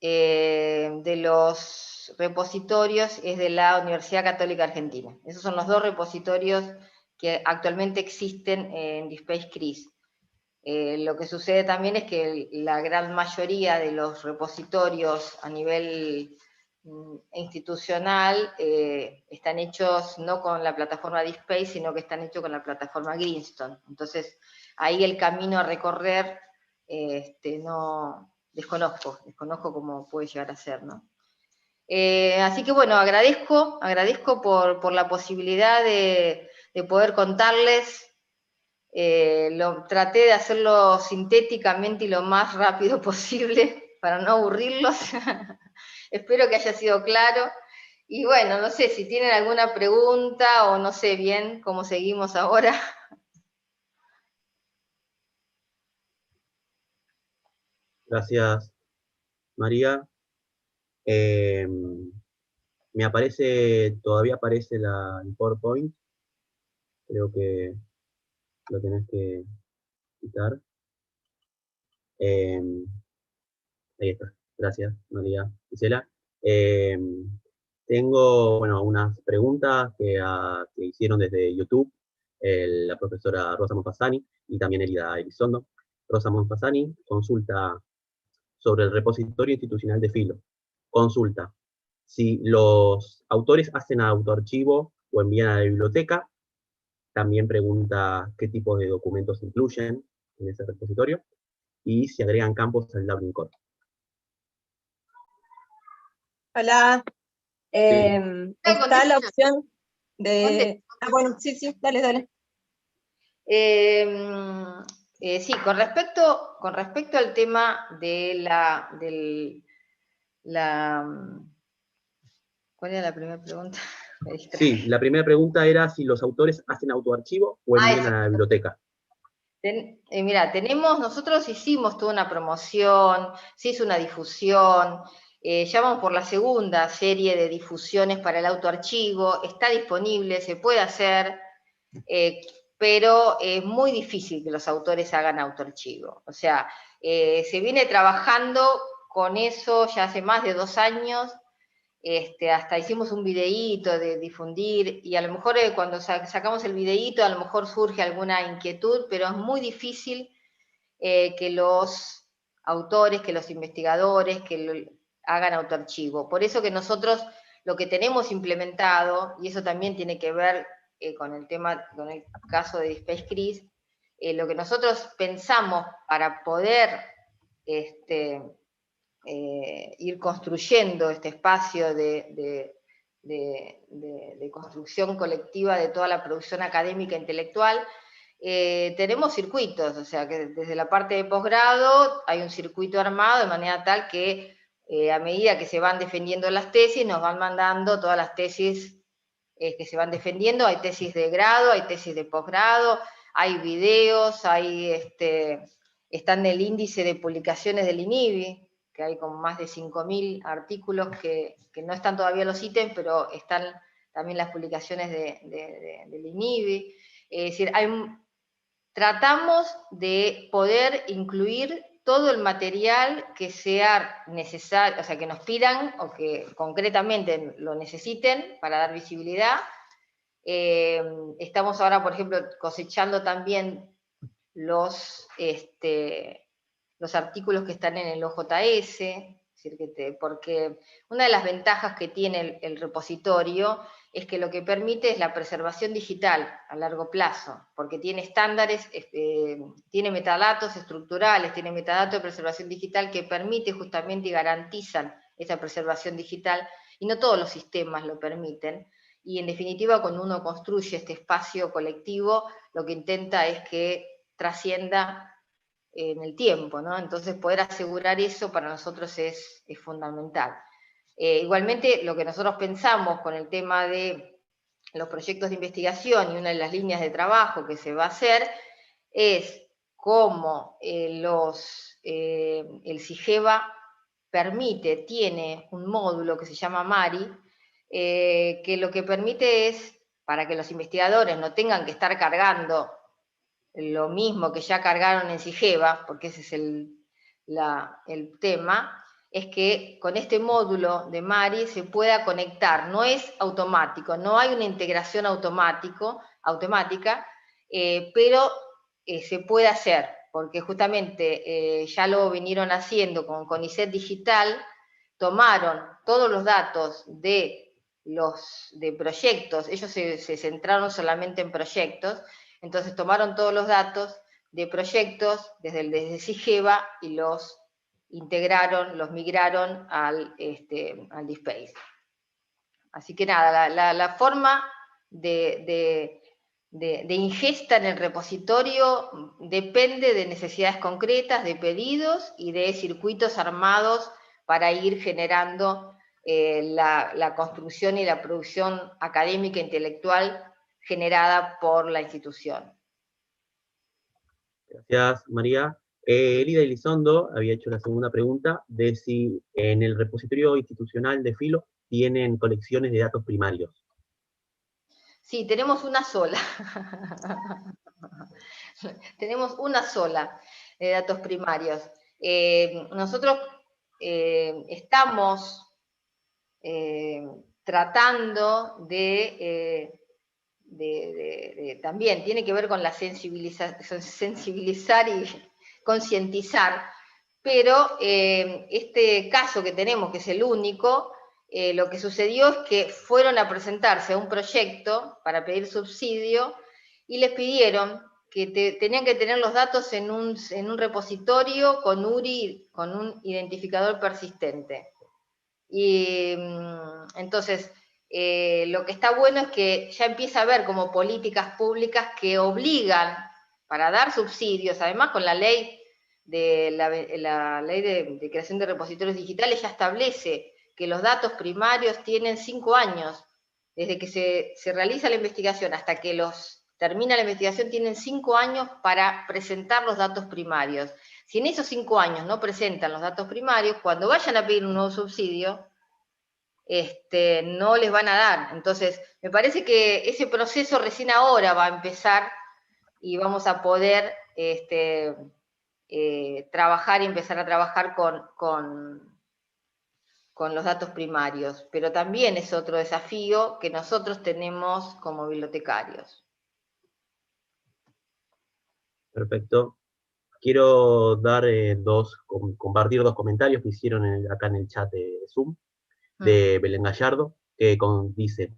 C: de los repositorios es de la Universidad Católica Argentina. Esos son los dos repositorios que actualmente existen en DSpace-CRIS. Lo que sucede también es que la gran mayoría de los repositorios a nivel institucional están hechos no con la plataforma DSpace, sino que están hechos con la plataforma Greenstone. Entonces, ahí el camino a recorrer no desconozco cómo puede llegar a ser, ¿no? Así que bueno, agradezco por la posibilidad de poder contarles. Traté de hacerlo sintéticamente y lo más rápido posible para no aburrirlos. Espero que haya sido claro. Y bueno, no sé si tienen alguna pregunta o no sé bien cómo seguimos ahora.
D: Gracias, María. Todavía aparece el PowerPoint. Creo que lo tenés que quitar. Ahí está. Gracias, María Gisela. Tengo, bueno, unas preguntas que hicieron desde YouTube la profesora Rosa Monfasani y también Elida Elizondo. Rosa Monfasani consulta sobre el repositorio institucional de Filo. Consulta si los autores hacen autoarchivo o envían a la biblioteca. También pregunta qué tipo de documentos incluyen en ese repositorio y si agregan campos al Dublin Core.
A: Hola. Está la opción de... bueno, sí, dale.
C: Sí, con respecto al tema de ¿cuál era la primera pregunta?
D: Sí, la primera pregunta era si los autores hacen autoarchivo o envían a la biblioteca.
C: Mira, nosotros hicimos toda una promoción, se hizo una difusión, ya vamos por la segunda serie de difusiones para el autoarchivo, está disponible, se puede hacer, pero es muy difícil que los autores hagan autoarchivo. O sea, se viene trabajando con eso ya hace más de 2 años, hasta hicimos un videíto de difundir, y a lo mejor cuando sacamos el videíto, a lo mejor surge alguna inquietud, pero es muy difícil que los autores, que los investigadores, hagan autoarchivo. Por eso que nosotros lo que tenemos implementado, y eso también tiene que ver con el caso de DSpace-CRIS, lo que nosotros pensamos para poder ir construyendo este espacio de construcción colectiva de toda la producción académica e intelectual, tenemos circuitos, o sea que desde la parte de posgrado hay un circuito armado de manera tal que a medida que se van defendiendo las tesis, nos van mandando todas las tesis que se van defendiendo. Hay tesis de grado, hay tesis de posgrado, hay videos, está en el índice de publicaciones del INIBI, que hay como más de 5.000 artículos que no están todavía los ítems, pero están también las publicaciones del INIBI. Es decir, tratamos de poder incluir todo el material que sea necesario, o sea, que nos pidan o que concretamente lo necesiten para dar visibilidad. Estamos ahora, por ejemplo, cosechando también los artículos que están en el OJS, es decir, porque una de las ventajas que tiene el repositorio es que lo que permite es la preservación digital a largo plazo, porque tiene estándares, tiene metadatos estructurales, tiene metadatos de preservación digital que permite justamente y garantizan esa preservación digital, y no todos los sistemas lo permiten. Y en definitiva, cuando uno construye este espacio colectivo, lo que intenta es que trascienda en el tiempo, ¿no? Entonces poder asegurar eso para nosotros es fundamental. Igualmente, lo que nosotros pensamos con el tema de los proyectos de investigación y una de las líneas de trabajo que se va a hacer es cómo el CIGEVA tiene un módulo que se llama MARI, que lo que permite es, para que los investigadores no tengan que estar cargando lo mismo que ya cargaron en CIGEVA, porque ese es el tema, es que con este módulo de MARI se pueda conectar. No es automático, no hay una integración automática, pero se puede hacer, porque justamente ya lo vinieron haciendo con CONICET Digital, tomaron todos los datos de proyectos, ellos se centraron solamente en proyectos, entonces tomaron todos los datos de proyectos desde CIGEVA y los integraron, los migraron al DSpace. Así que nada, la forma de ingesta en el repositorio depende de necesidades concretas, de pedidos y de circuitos armados para ir generando la construcción y la producción académica e intelectual generada por la institución.
D: Gracias, María. Elida Elizondo había hecho la segunda pregunta de si en el repositorio institucional de Filo tienen colecciones de datos primarios.
C: Sí, tenemos una sola. Tenemos una sola de datos primarios. nosotros estamos tratando también tiene que ver con la sensibilizar y concientizar, pero este caso que tenemos, que es el único, lo que sucedió es que fueron a presentarse a un proyecto para pedir subsidio y les pidieron que tenían que tener los datos en un repositorio con URI, con un identificador persistente. Y entonces, lo que está bueno es que ya empieza a haber como políticas públicas que obligan para dar subsidios, además con la ley la ley de creación de repositorios digitales ya establece que los datos primarios tienen 5 años, desde que se realiza la investigación hasta que termina la investigación, tienen 5 años para presentar los datos primarios. Si en esos 5 años no presentan los datos primarios, cuando vayan a pedir un nuevo subsidio, no les van a dar. Entonces, me parece que ese proceso recién ahora va a empezar y vamos a poder trabajar y empezar a trabajar con los datos primarios. Pero también es otro desafío que nosotros tenemos como bibliotecarios.
D: Perfecto. Quiero compartir dos comentarios que hicieron acá en el chat de Zoom, de Belén Gallardo, que dice: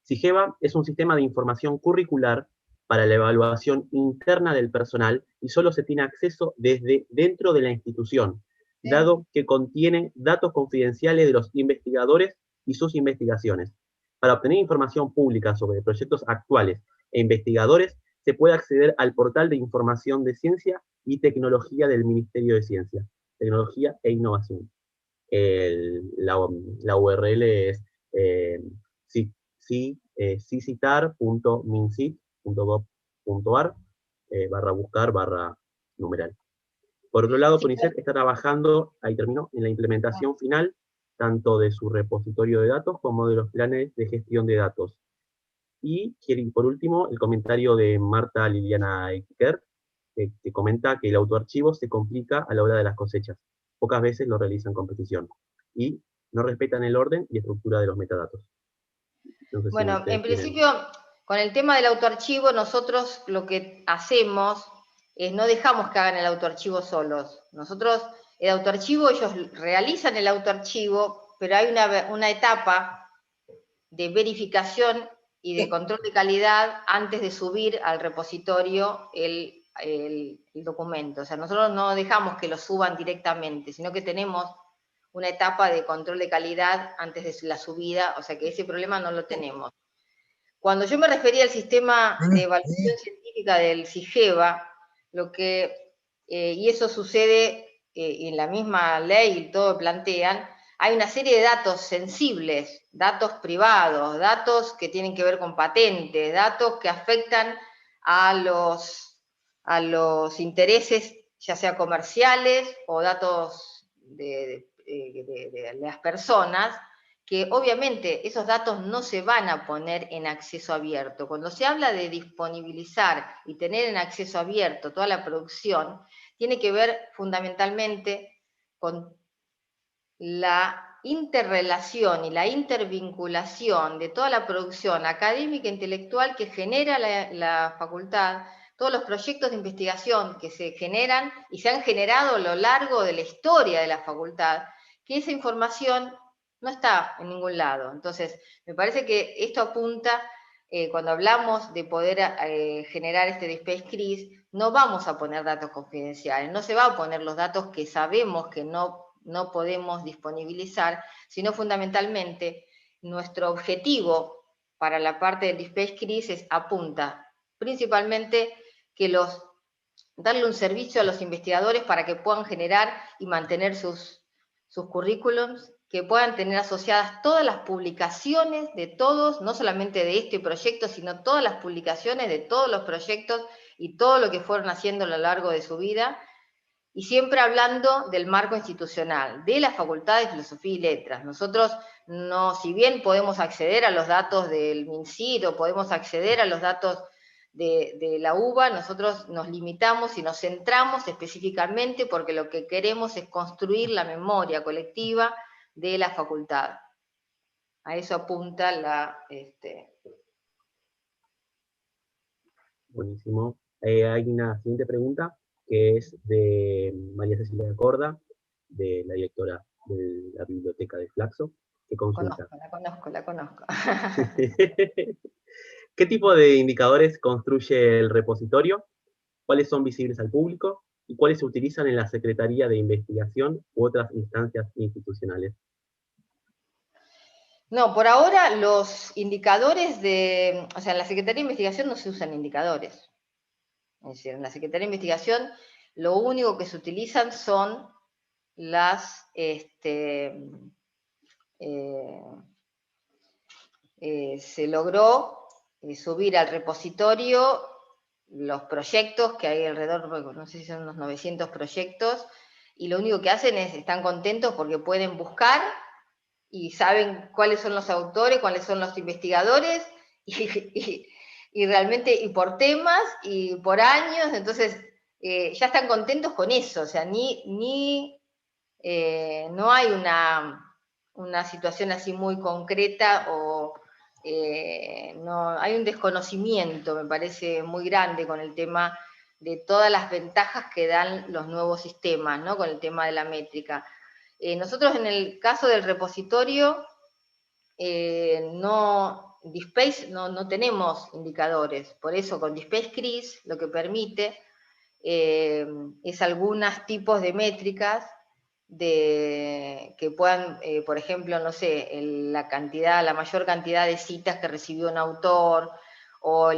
D: SIGEVA es un sistema de información curricular para la evaluación interna del personal y solo se tiene acceso desde dentro de la institución, dado que contiene datos confidenciales de los investigadores y sus investigaciones. Para obtener información pública sobre proyectos actuales e investigadores, se puede acceder al portal de información de ciencia y tecnología del Ministerio de Ciencia, Tecnología e Innovación. La URL es cicitar.mincit.gov.ar /buscar/numeral. Por otro lado, CONICET está trabajando, ahí terminó, en la implementación final, tanto de su repositorio de datos como de los planes de gestión de datos. Y por último, el comentario de Marta Liliana Eiker, que comenta que el autoarchivo se complica a la hora de las cosechas. Pocas veces lo realizan con precisión. Y no respetan el orden y estructura de los metadatos. Entonces,
C: bueno, en principio, con el tema del autoarchivo, nosotros lo que hacemos es no dejamos que hagan el autoarchivo solos. Nosotros, el autoarchivo, ellos realizan el autoarchivo, pero hay una etapa de verificación y de control de calidad antes de subir al repositorio el documento. O sea, nosotros no dejamos que lo suban directamente, sino que tenemos una etapa de control de calidad antes de la subida, o sea que ese problema no lo tenemos. Cuando yo me refería al sistema de evaluación científica del SIGEVA, y eso sucede en la misma ley, todo plantean, hay una serie de datos sensibles, datos privados, datos que tienen que ver con patentes, datos que afectan a los intereses, ya sea comerciales o datos de las personas, que obviamente esos datos no se van a poner en acceso abierto. Cuando se habla de disponibilizar y tener en acceso abierto toda la producción, tiene que ver fundamentalmente con la interrelación y la intervinculación de toda la producción académica e intelectual que genera la facultad, todos los proyectos de investigación que se generan y se han generado a lo largo de la historia de la facultad, que esa información no está en ningún lado. Entonces, me parece que esto apunta, cuando hablamos de poder generar este DSpace-CRIS, no vamos a poner datos confidenciales, no se va a poner los datos que sabemos que no podemos disponibilizar, sino fundamentalmente nuestro objetivo para la parte del DSpace-CRIS apunta principalmente que darle un servicio a los investigadores para que puedan generar y mantener sus currículums, que puedan tener asociadas todas las publicaciones de todos, no solamente de este proyecto, sino todas las publicaciones de todos los proyectos y todo lo que fueron haciendo a lo largo de su vida, y siempre hablando del marco institucional, de la Facultad de Filosofía y Letras. Nosotros, si bien podemos acceder a los datos del MinCit o podemos acceder a los datos de la UBA, nosotros nos limitamos y nos centramos específicamente porque lo que queremos es construir la memoria colectiva de la facultad. A eso apunta la...
D: Buenísimo. Hay una siguiente pregunta que es de María Cecilia Corda, de la directora de la biblioteca de Flaxo, que consulta.
C: La conozco.
D: ¿Qué tipo de indicadores construye el repositorio? ¿Cuáles son visibles al público? ¿Y cuáles se utilizan en la Secretaría de Investigación u otras instancias institucionales?
C: No, por ahora los indicadores o sea, en la Secretaría de Investigación no se usan indicadores. Es decir, en la Secretaría de Investigación lo único que se utilizan son las, se logró subir al repositorio los proyectos, que hay alrededor, no sé si son unos 900 proyectos, y lo único que hacen es, están contentos porque pueden buscar y saben cuáles son los autores, cuáles son los investigadores, y realmente, y por temas, y por años, entonces ya están contentos con eso, o sea, no hay una situación así muy concreta, o no, hay un desconocimiento, me parece, muy grande con el tema de todas las ventajas que dan los nuevos sistemas, ¿no? Con el tema de la métrica. Nosotros en el caso del repositorio, DSpace no tenemos indicadores, por eso con DSpace CRIS lo que permite es algunos tipos de métricas que puedan, por ejemplo, no sé, la mayor cantidad de citas que recibió un autor, o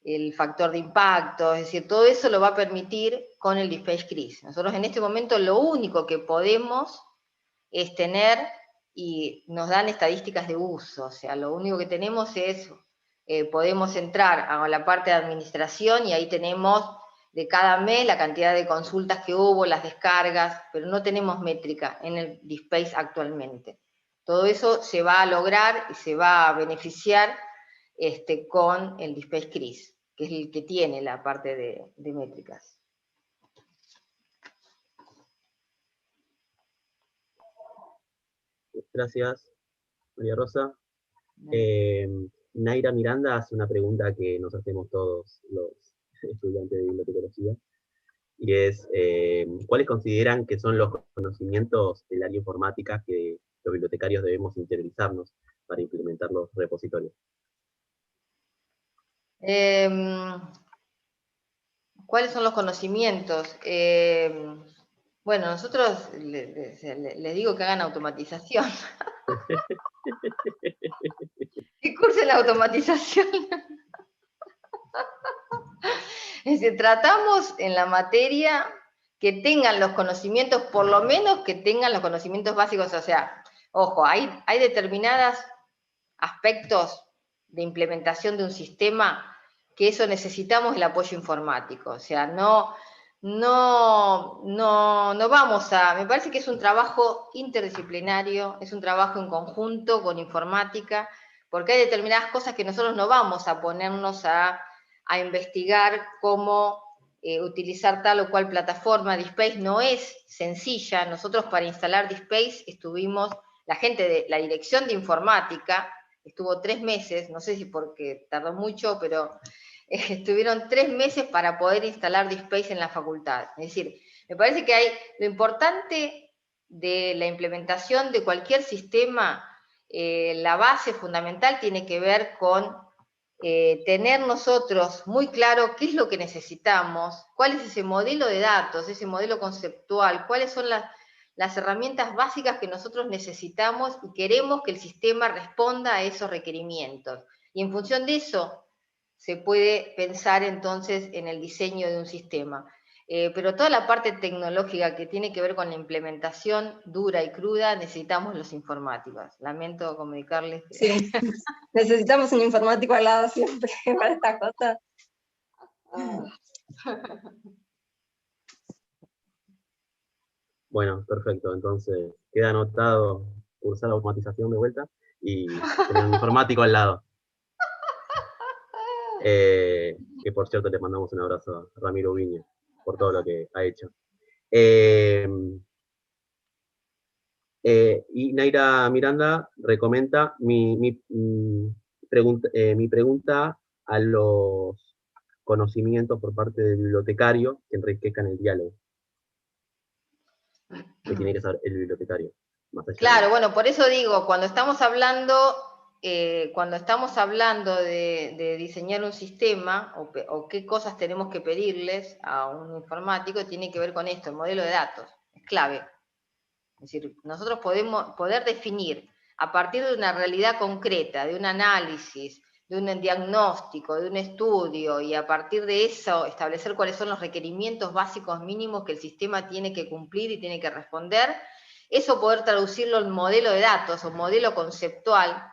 C: el factor de impacto, es decir, todo eso lo va a permitir con el DSpace CRIS. Nosotros en este momento lo único que podemos es tener, y nos dan estadísticas de uso, o sea, lo único que tenemos es, podemos entrar a la parte de administración y ahí tenemos de cada mes la cantidad de consultas que hubo, las descargas, pero no tenemos métrica en el DSpace actualmente. Todo eso se va a lograr y se va a beneficiar con el DSpace CRIS, que es el que tiene la parte de métricas.
D: Gracias, María Rosa. Naira Miranda hace una pregunta que nos hacemos todos los estudiantes de bibliotecología, y es, ¿cuáles consideran que son los conocimientos del área informática que los bibliotecarios debemos interiorizarnos para implementar los repositorios?
C: ¿Cuáles son los conocimientos? Bueno, nosotros les digo que hagan automatización. Que cursen la automatización. Es decir, tratamos en la materia que tengan los conocimientos, por lo menos que tengan los conocimientos básicos, o sea, ojo, hay determinados aspectos de implementación de un sistema que eso necesitamos el apoyo informático, o sea, no vamos a, me parece que es un trabajo interdisciplinario, es un trabajo en conjunto con informática, porque hay determinadas cosas que nosotros no vamos a ponernos a investigar cómo utilizar tal o cual plataforma. DSpace no es sencilla. Nosotros para instalar DSpace estuvimos, la gente de la dirección de informática estuvo 3 meses, no sé si porque tardó mucho, pero estuvieron 3 meses para poder instalar DSpace en la facultad. Es decir, me parece que lo importante de la implementación de cualquier sistema, la base fundamental tiene que ver con tener nosotros muy claro qué es lo que necesitamos, cuál es ese modelo de datos, ese modelo conceptual, cuáles son las herramientas básicas que nosotros necesitamos y queremos que el sistema responda a esos requerimientos. Y en función de eso se puede pensar entonces en el diseño de un sistema. Pero toda la parte tecnológica que tiene que ver con la implementación dura y cruda, necesitamos los informáticos. Lamento comunicarles que...
A: Sí, necesitamos un informático al lado siempre para estas cosas.
D: Bueno, perfecto, entonces queda anotado cursar la automatización de vuelta y tener un informático al lado. que por cierto le mandamos un abrazo a Ramiro Viña por todo lo que ha hecho. Y Naira Miranda recomienda mi pregunta a los conocimientos por parte del bibliotecario que enriquezcan el diálogo. ¿Qué tiene que saber el bibliotecario? Más allá
C: Claro, bueno, por eso digo, cuando estamos hablando de diseñar un sistema o qué cosas tenemos que pedirles a un informático, tiene que ver con esto, el modelo de datos, es clave. Es decir, nosotros podemos poder definir a partir de una realidad concreta, de un análisis, de un diagnóstico, de un estudio, y a partir de eso establecer cuáles son los requerimientos básicos mínimos que el sistema tiene que cumplir y tiene que responder, eso poder traducirlo en modelo de datos o modelo conceptual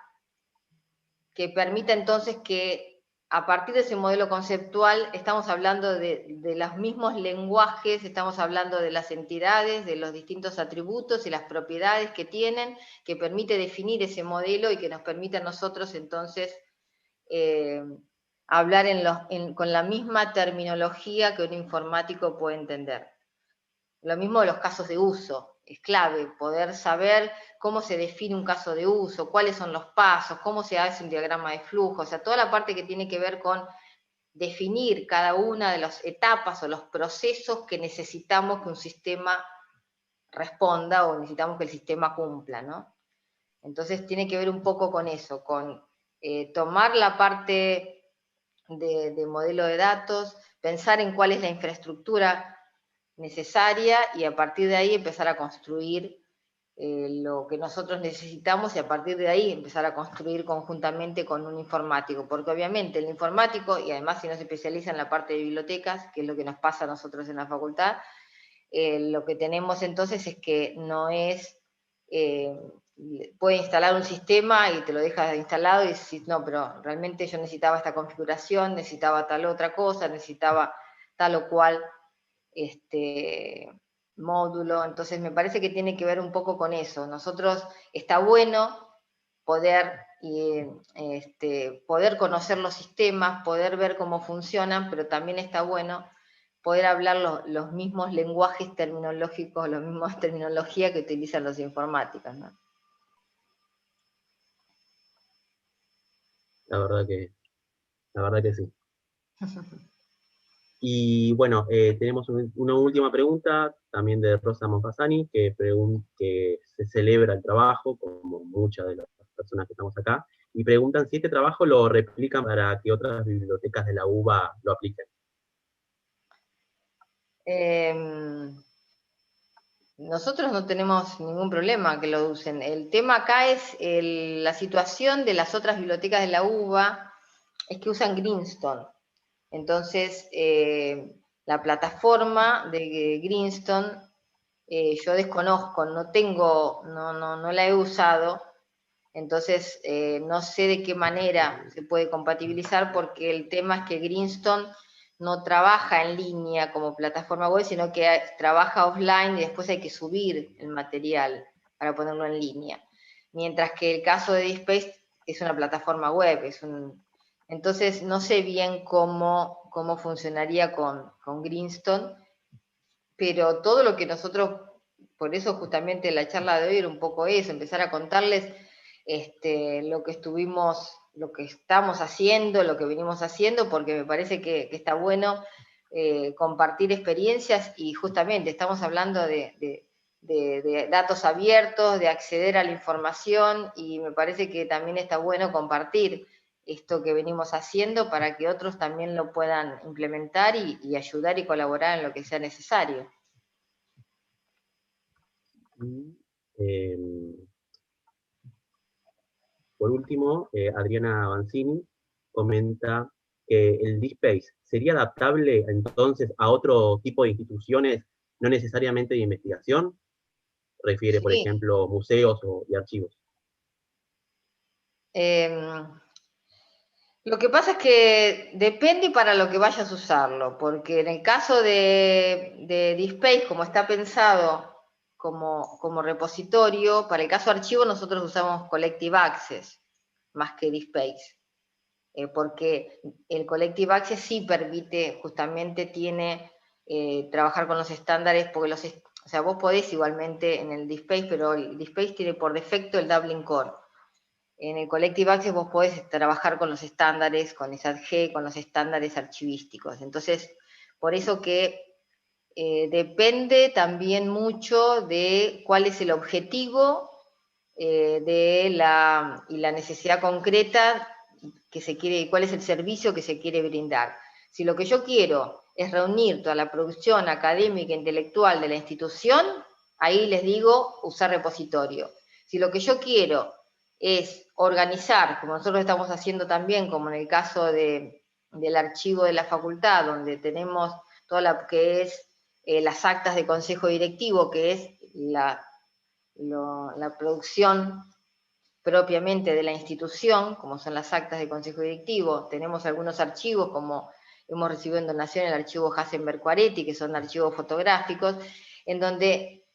C: que permita entonces que a partir de ese modelo conceptual estamos hablando de los mismos lenguajes, estamos hablando de las entidades, de los distintos atributos y las propiedades que tienen, que permite definir ese modelo y que nos permite a nosotros entonces hablar con la misma terminología que un informático puede entender. Lo mismo de los casos de uso. Es clave poder saber cómo se define un caso de uso, cuáles son los pasos, cómo se hace un diagrama de flujo, o sea, toda la parte que tiene que ver con definir cada una de las etapas o los procesos que necesitamos que un sistema responda o necesitamos que el sistema cumpla, ¿no? Entonces tiene que ver un poco con eso, con tomar la parte de modelo de datos, pensar en cuál es la infraestructura necesaria y a partir de ahí empezar a construir lo que nosotros necesitamos y a partir de ahí empezar a construir conjuntamente con un informático, porque obviamente el informático, y además si no se especializa en la parte de bibliotecas, que es lo que nos pasa a nosotros en la facultad, lo que tenemos entonces es que no es, puede instalar un sistema y te lo dejas instalado y decís, no, pero realmente yo necesitaba esta configuración, necesitaba tal otra cosa, necesitaba tal o cual módulo, entonces me parece que tiene que ver un poco con eso. Nosotros está bueno poder, poder conocer los sistemas, poder ver cómo funcionan, pero también está bueno poder hablar los mismos lenguajes terminológicos, las mismas terminologías que utilizan los informáticos, ¿no?
D: La verdad que sí. Y bueno, tenemos una última pregunta también de Rosa Monfasani, que se celebra el trabajo, como muchas de las personas que estamos acá, y preguntan si este trabajo lo replican para que otras bibliotecas de la UBA lo apliquen.
C: Nosotros no tenemos ningún problema que lo usen. El tema acá es la situación de las otras bibliotecas de la UBA, es que usan Greenstone. Entonces, la plataforma de Greenstone, yo desconozco, no la he usado, entonces no sé de qué manera se puede compatibilizar, porque el tema es que Greenstone no trabaja en línea como plataforma web, sino que trabaja offline y después hay que subir el material para ponerlo en línea. Mientras que el caso de DSpace es una plataforma web, entonces no sé bien cómo funcionaría con Greenstone, pero todo lo que nosotros, por eso justamente la charla de hoy era un poco eso, empezar a contarles lo que estamos haciendo, lo que venimos haciendo, porque me parece que está bueno compartir experiencias y justamente estamos hablando de datos abiertos, de acceder a la información y me parece que también está bueno compartir esto que venimos haciendo para que otros también lo puedan implementar y ayudar y colaborar en lo que sea necesario.
D: Por último, Adriana Banzini comenta que el DSpace sería adaptable entonces a otro tipo de instituciones, no necesariamente de investigación. Refiere, por ejemplo, museos y archivos.
C: Lo que pasa es que depende para lo que vayas a usarlo, porque en el caso de DSpace, como está pensado como repositorio, para el caso archivo nosotros usamos Collective Access más que DSpace. porque el Collective Access sí permite, justamente tiene, trabajar con los estándares, porque o sea, vos podés igualmente en el DSpace, pero el DSpace tiene por defecto el Dublin Core. En el Collective Access vos podés trabajar con los estándares, con ESAT-G, con los estándares archivísticos. Entonces, por eso que depende también mucho de cuál es el objetivo y la necesidad concreta que se quiere, cuál es el servicio que se quiere brindar. Si lo que yo quiero es reunir toda la producción académica e intelectual de la institución, ahí les digo usar repositorio. Si lo que yo quiero es organizar, como nosotros estamos haciendo también, como en el caso del archivo de la facultad, donde tenemos toda la que es las actas de consejo directivo, que es la producción propiamente de la institución, como son las actas de consejo directivo. Tenemos algunos archivos, como hemos recibido en donación el archivo Hasenberg-Quaretti, que son archivos fotográficos, en donde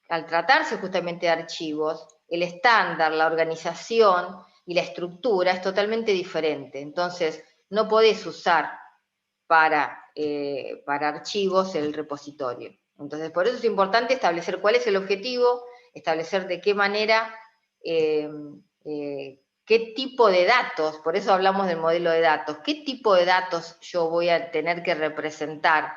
C: al tratarse justamente de archivos, el estándar, la organización y la estructura es totalmente diferente. Entonces, no podés usar para archivos el repositorio. Entonces, por eso es importante establecer cuál es el objetivo, establecer de qué manera, qué tipo de datos, por eso hablamos del modelo de datos, qué tipo de datos yo voy a tener que representar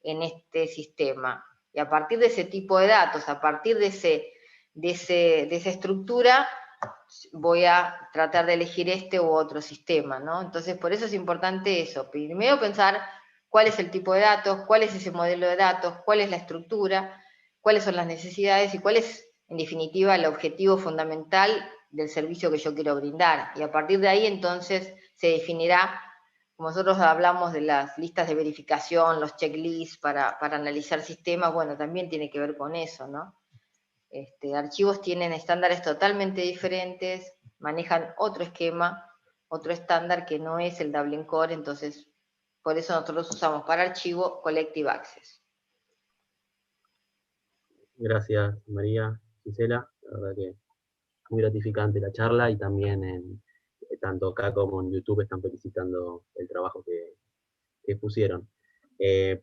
C: en este sistema. Y a partir de ese tipo de datos, a partir de esa estructura, voy a tratar de elegir este u otro sistema, ¿no? Entonces, por eso es importante eso. Primero pensar cuál es el tipo de datos, cuál es ese modelo de datos, cuál es la estructura, cuáles son las necesidades y cuál es, en definitiva, el objetivo fundamental del servicio que yo quiero brindar. Y a partir de ahí, entonces, se definirá, como nosotros hablamos de las listas de verificación, los checklists para analizar sistemas, bueno, también tiene que ver con eso, ¿no? Archivos tienen estándares totalmente diferentes, manejan otro esquema, otro estándar que no es el Dublin Core, entonces por eso nosotros usamos para archivo Collective Access.
D: Gracias, María, Gisela, la verdad que muy gratificante la charla, y también tanto acá como en YouTube están felicitando el trabajo que pusieron.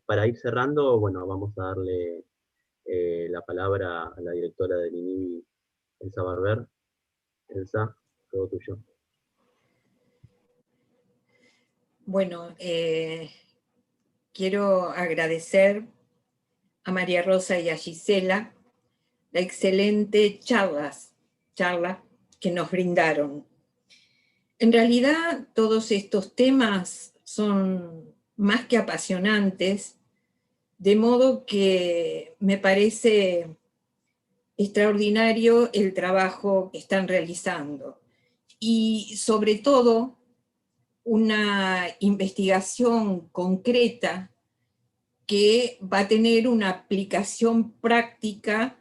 D: Para ir cerrando, bueno, vamos a darle la palabra a la directora del INIBI, Elsa Barber. Elsa, todo tuyo.
B: Bueno, quiero agradecer a María Rosa y a Gisela la excelente charla que nos brindaron. En realidad, todos estos temas son más que apasionantes, de modo que me parece extraordinario el trabajo que están realizando. Y sobre todo, una investigación concreta que va a tener una aplicación práctica,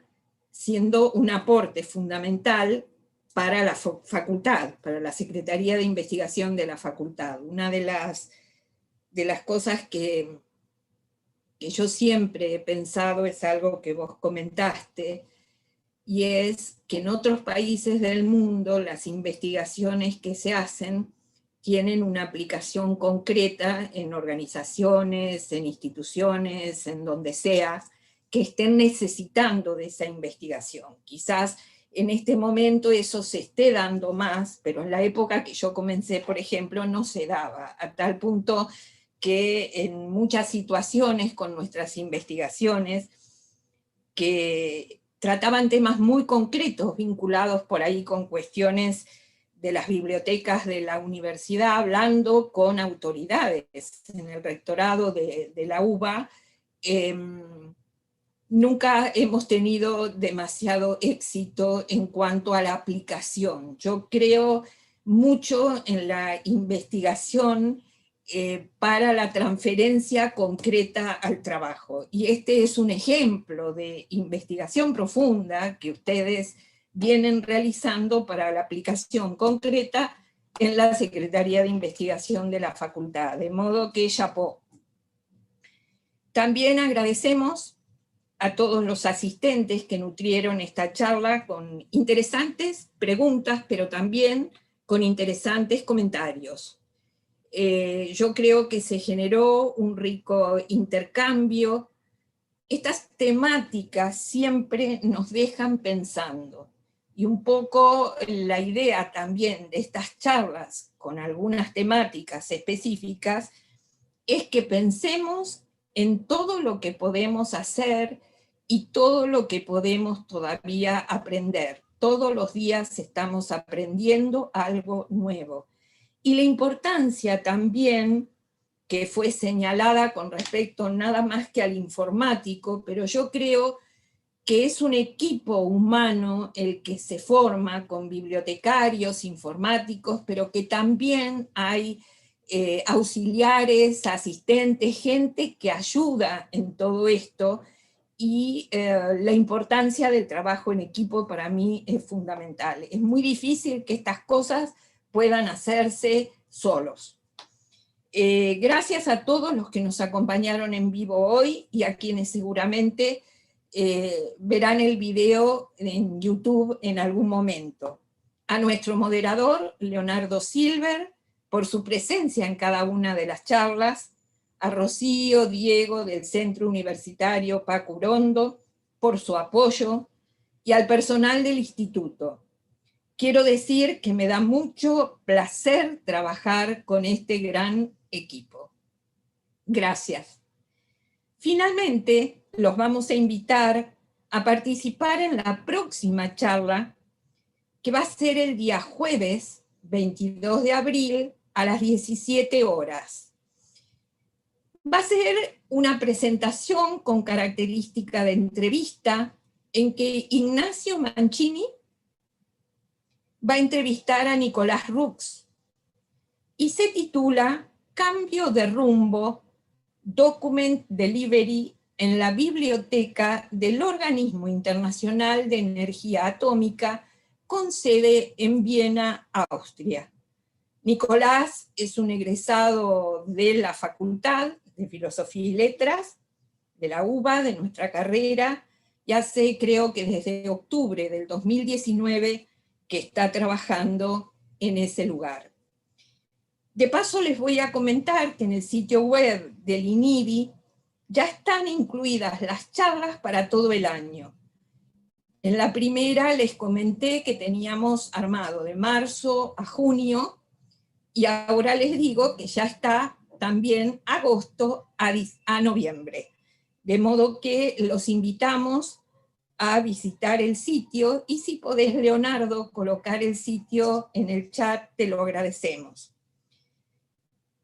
B: siendo un aporte fundamental para la facultad, para la Secretaría de Investigación de la facultad. Una de las cosas que yo siempre he pensado es algo que vos comentaste, y es que en otros países del mundo las investigaciones que se hacen tienen una aplicación concreta en organizaciones, en instituciones, en donde sea, que estén necesitando de esa investigación. Quizás en este momento eso se esté dando más, pero en la época que yo comencé, por ejemplo, no se daba, a tal punto que en muchas situaciones con nuestras investigaciones, que trataban temas muy concretos vinculados por ahí con cuestiones de las bibliotecas de la universidad, hablando con autoridades en el rectorado de la UBA, nunca hemos tenido demasiado éxito en cuanto a la aplicación. Yo creo mucho en la investigación para la transferencia concreta al trabajo. Y este es un ejemplo de investigación profunda que ustedes vienen realizando para la aplicación concreta en la Secretaría de Investigación de la Facultad. De modo que chapó. También agradecemos a todos los asistentes que nutrieron esta charla con interesantes preguntas, pero también con interesantes comentarios. Yo creo que se generó un rico intercambio. Estas temáticas siempre nos dejan pensando. Y un poco la idea también de estas charlas con algunas temáticas específicas es que pensemos en todo lo que podemos hacer y todo lo que podemos todavía aprender. Todos los días estamos aprendiendo algo nuevo. Y la importancia también que fue señalada con respecto nada más que al informático, pero yo creo que es un equipo humano el que se forma con bibliotecarios, informáticos, pero que también hay auxiliares, asistentes, gente que ayuda en todo esto, y la importancia del trabajo en equipo para mí es fundamental. Es muy difícil que estas cosas puedan hacerse solos. Gracias a todos los que nos acompañaron en vivo hoy y a quienes seguramente verán el video en YouTube en algún momento. A nuestro moderador, Leonardo Silver, por su presencia en cada una de las charlas, a Rocío, Diego del Centro Universitario Paco Urondo, por su apoyo, y al personal del instituto. Quiero decir que me da mucho placer trabajar con este gran equipo. Gracias. Finalmente, los vamos a invitar a participar en la próxima charla, que va a ser el día jueves 22 de abril a las 17 horas. Va a ser una presentación con característica de entrevista en que Ignacio Mancini va a entrevistar a Nicolás Rux y se titula Cambio de rumbo, Document Delivery en la biblioteca del Organismo Internacional de Energía Atómica con sede en Viena, Austria. Nicolás es un egresado de la Facultad de Filosofía y Letras, de la UBA, de nuestra carrera, y hace, creo que desde octubre del 2019, que está trabajando en ese lugar. De paso les voy a comentar que en el sitio web del INIVI ya están incluidas las charlas para todo el año. En la primera les comenté que teníamos armado de marzo a junio, y ahora les digo que ya está también agosto a noviembre. De modo que los invitamos a visitar el sitio, y si podés, Leonardo, colocar el sitio en el chat, te lo agradecemos.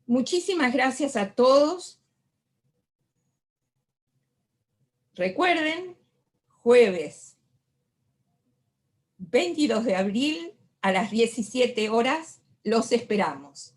B: Muchísimas gracias a todos. Recuerden, jueves 22 de abril a las 17 horas, los esperamos.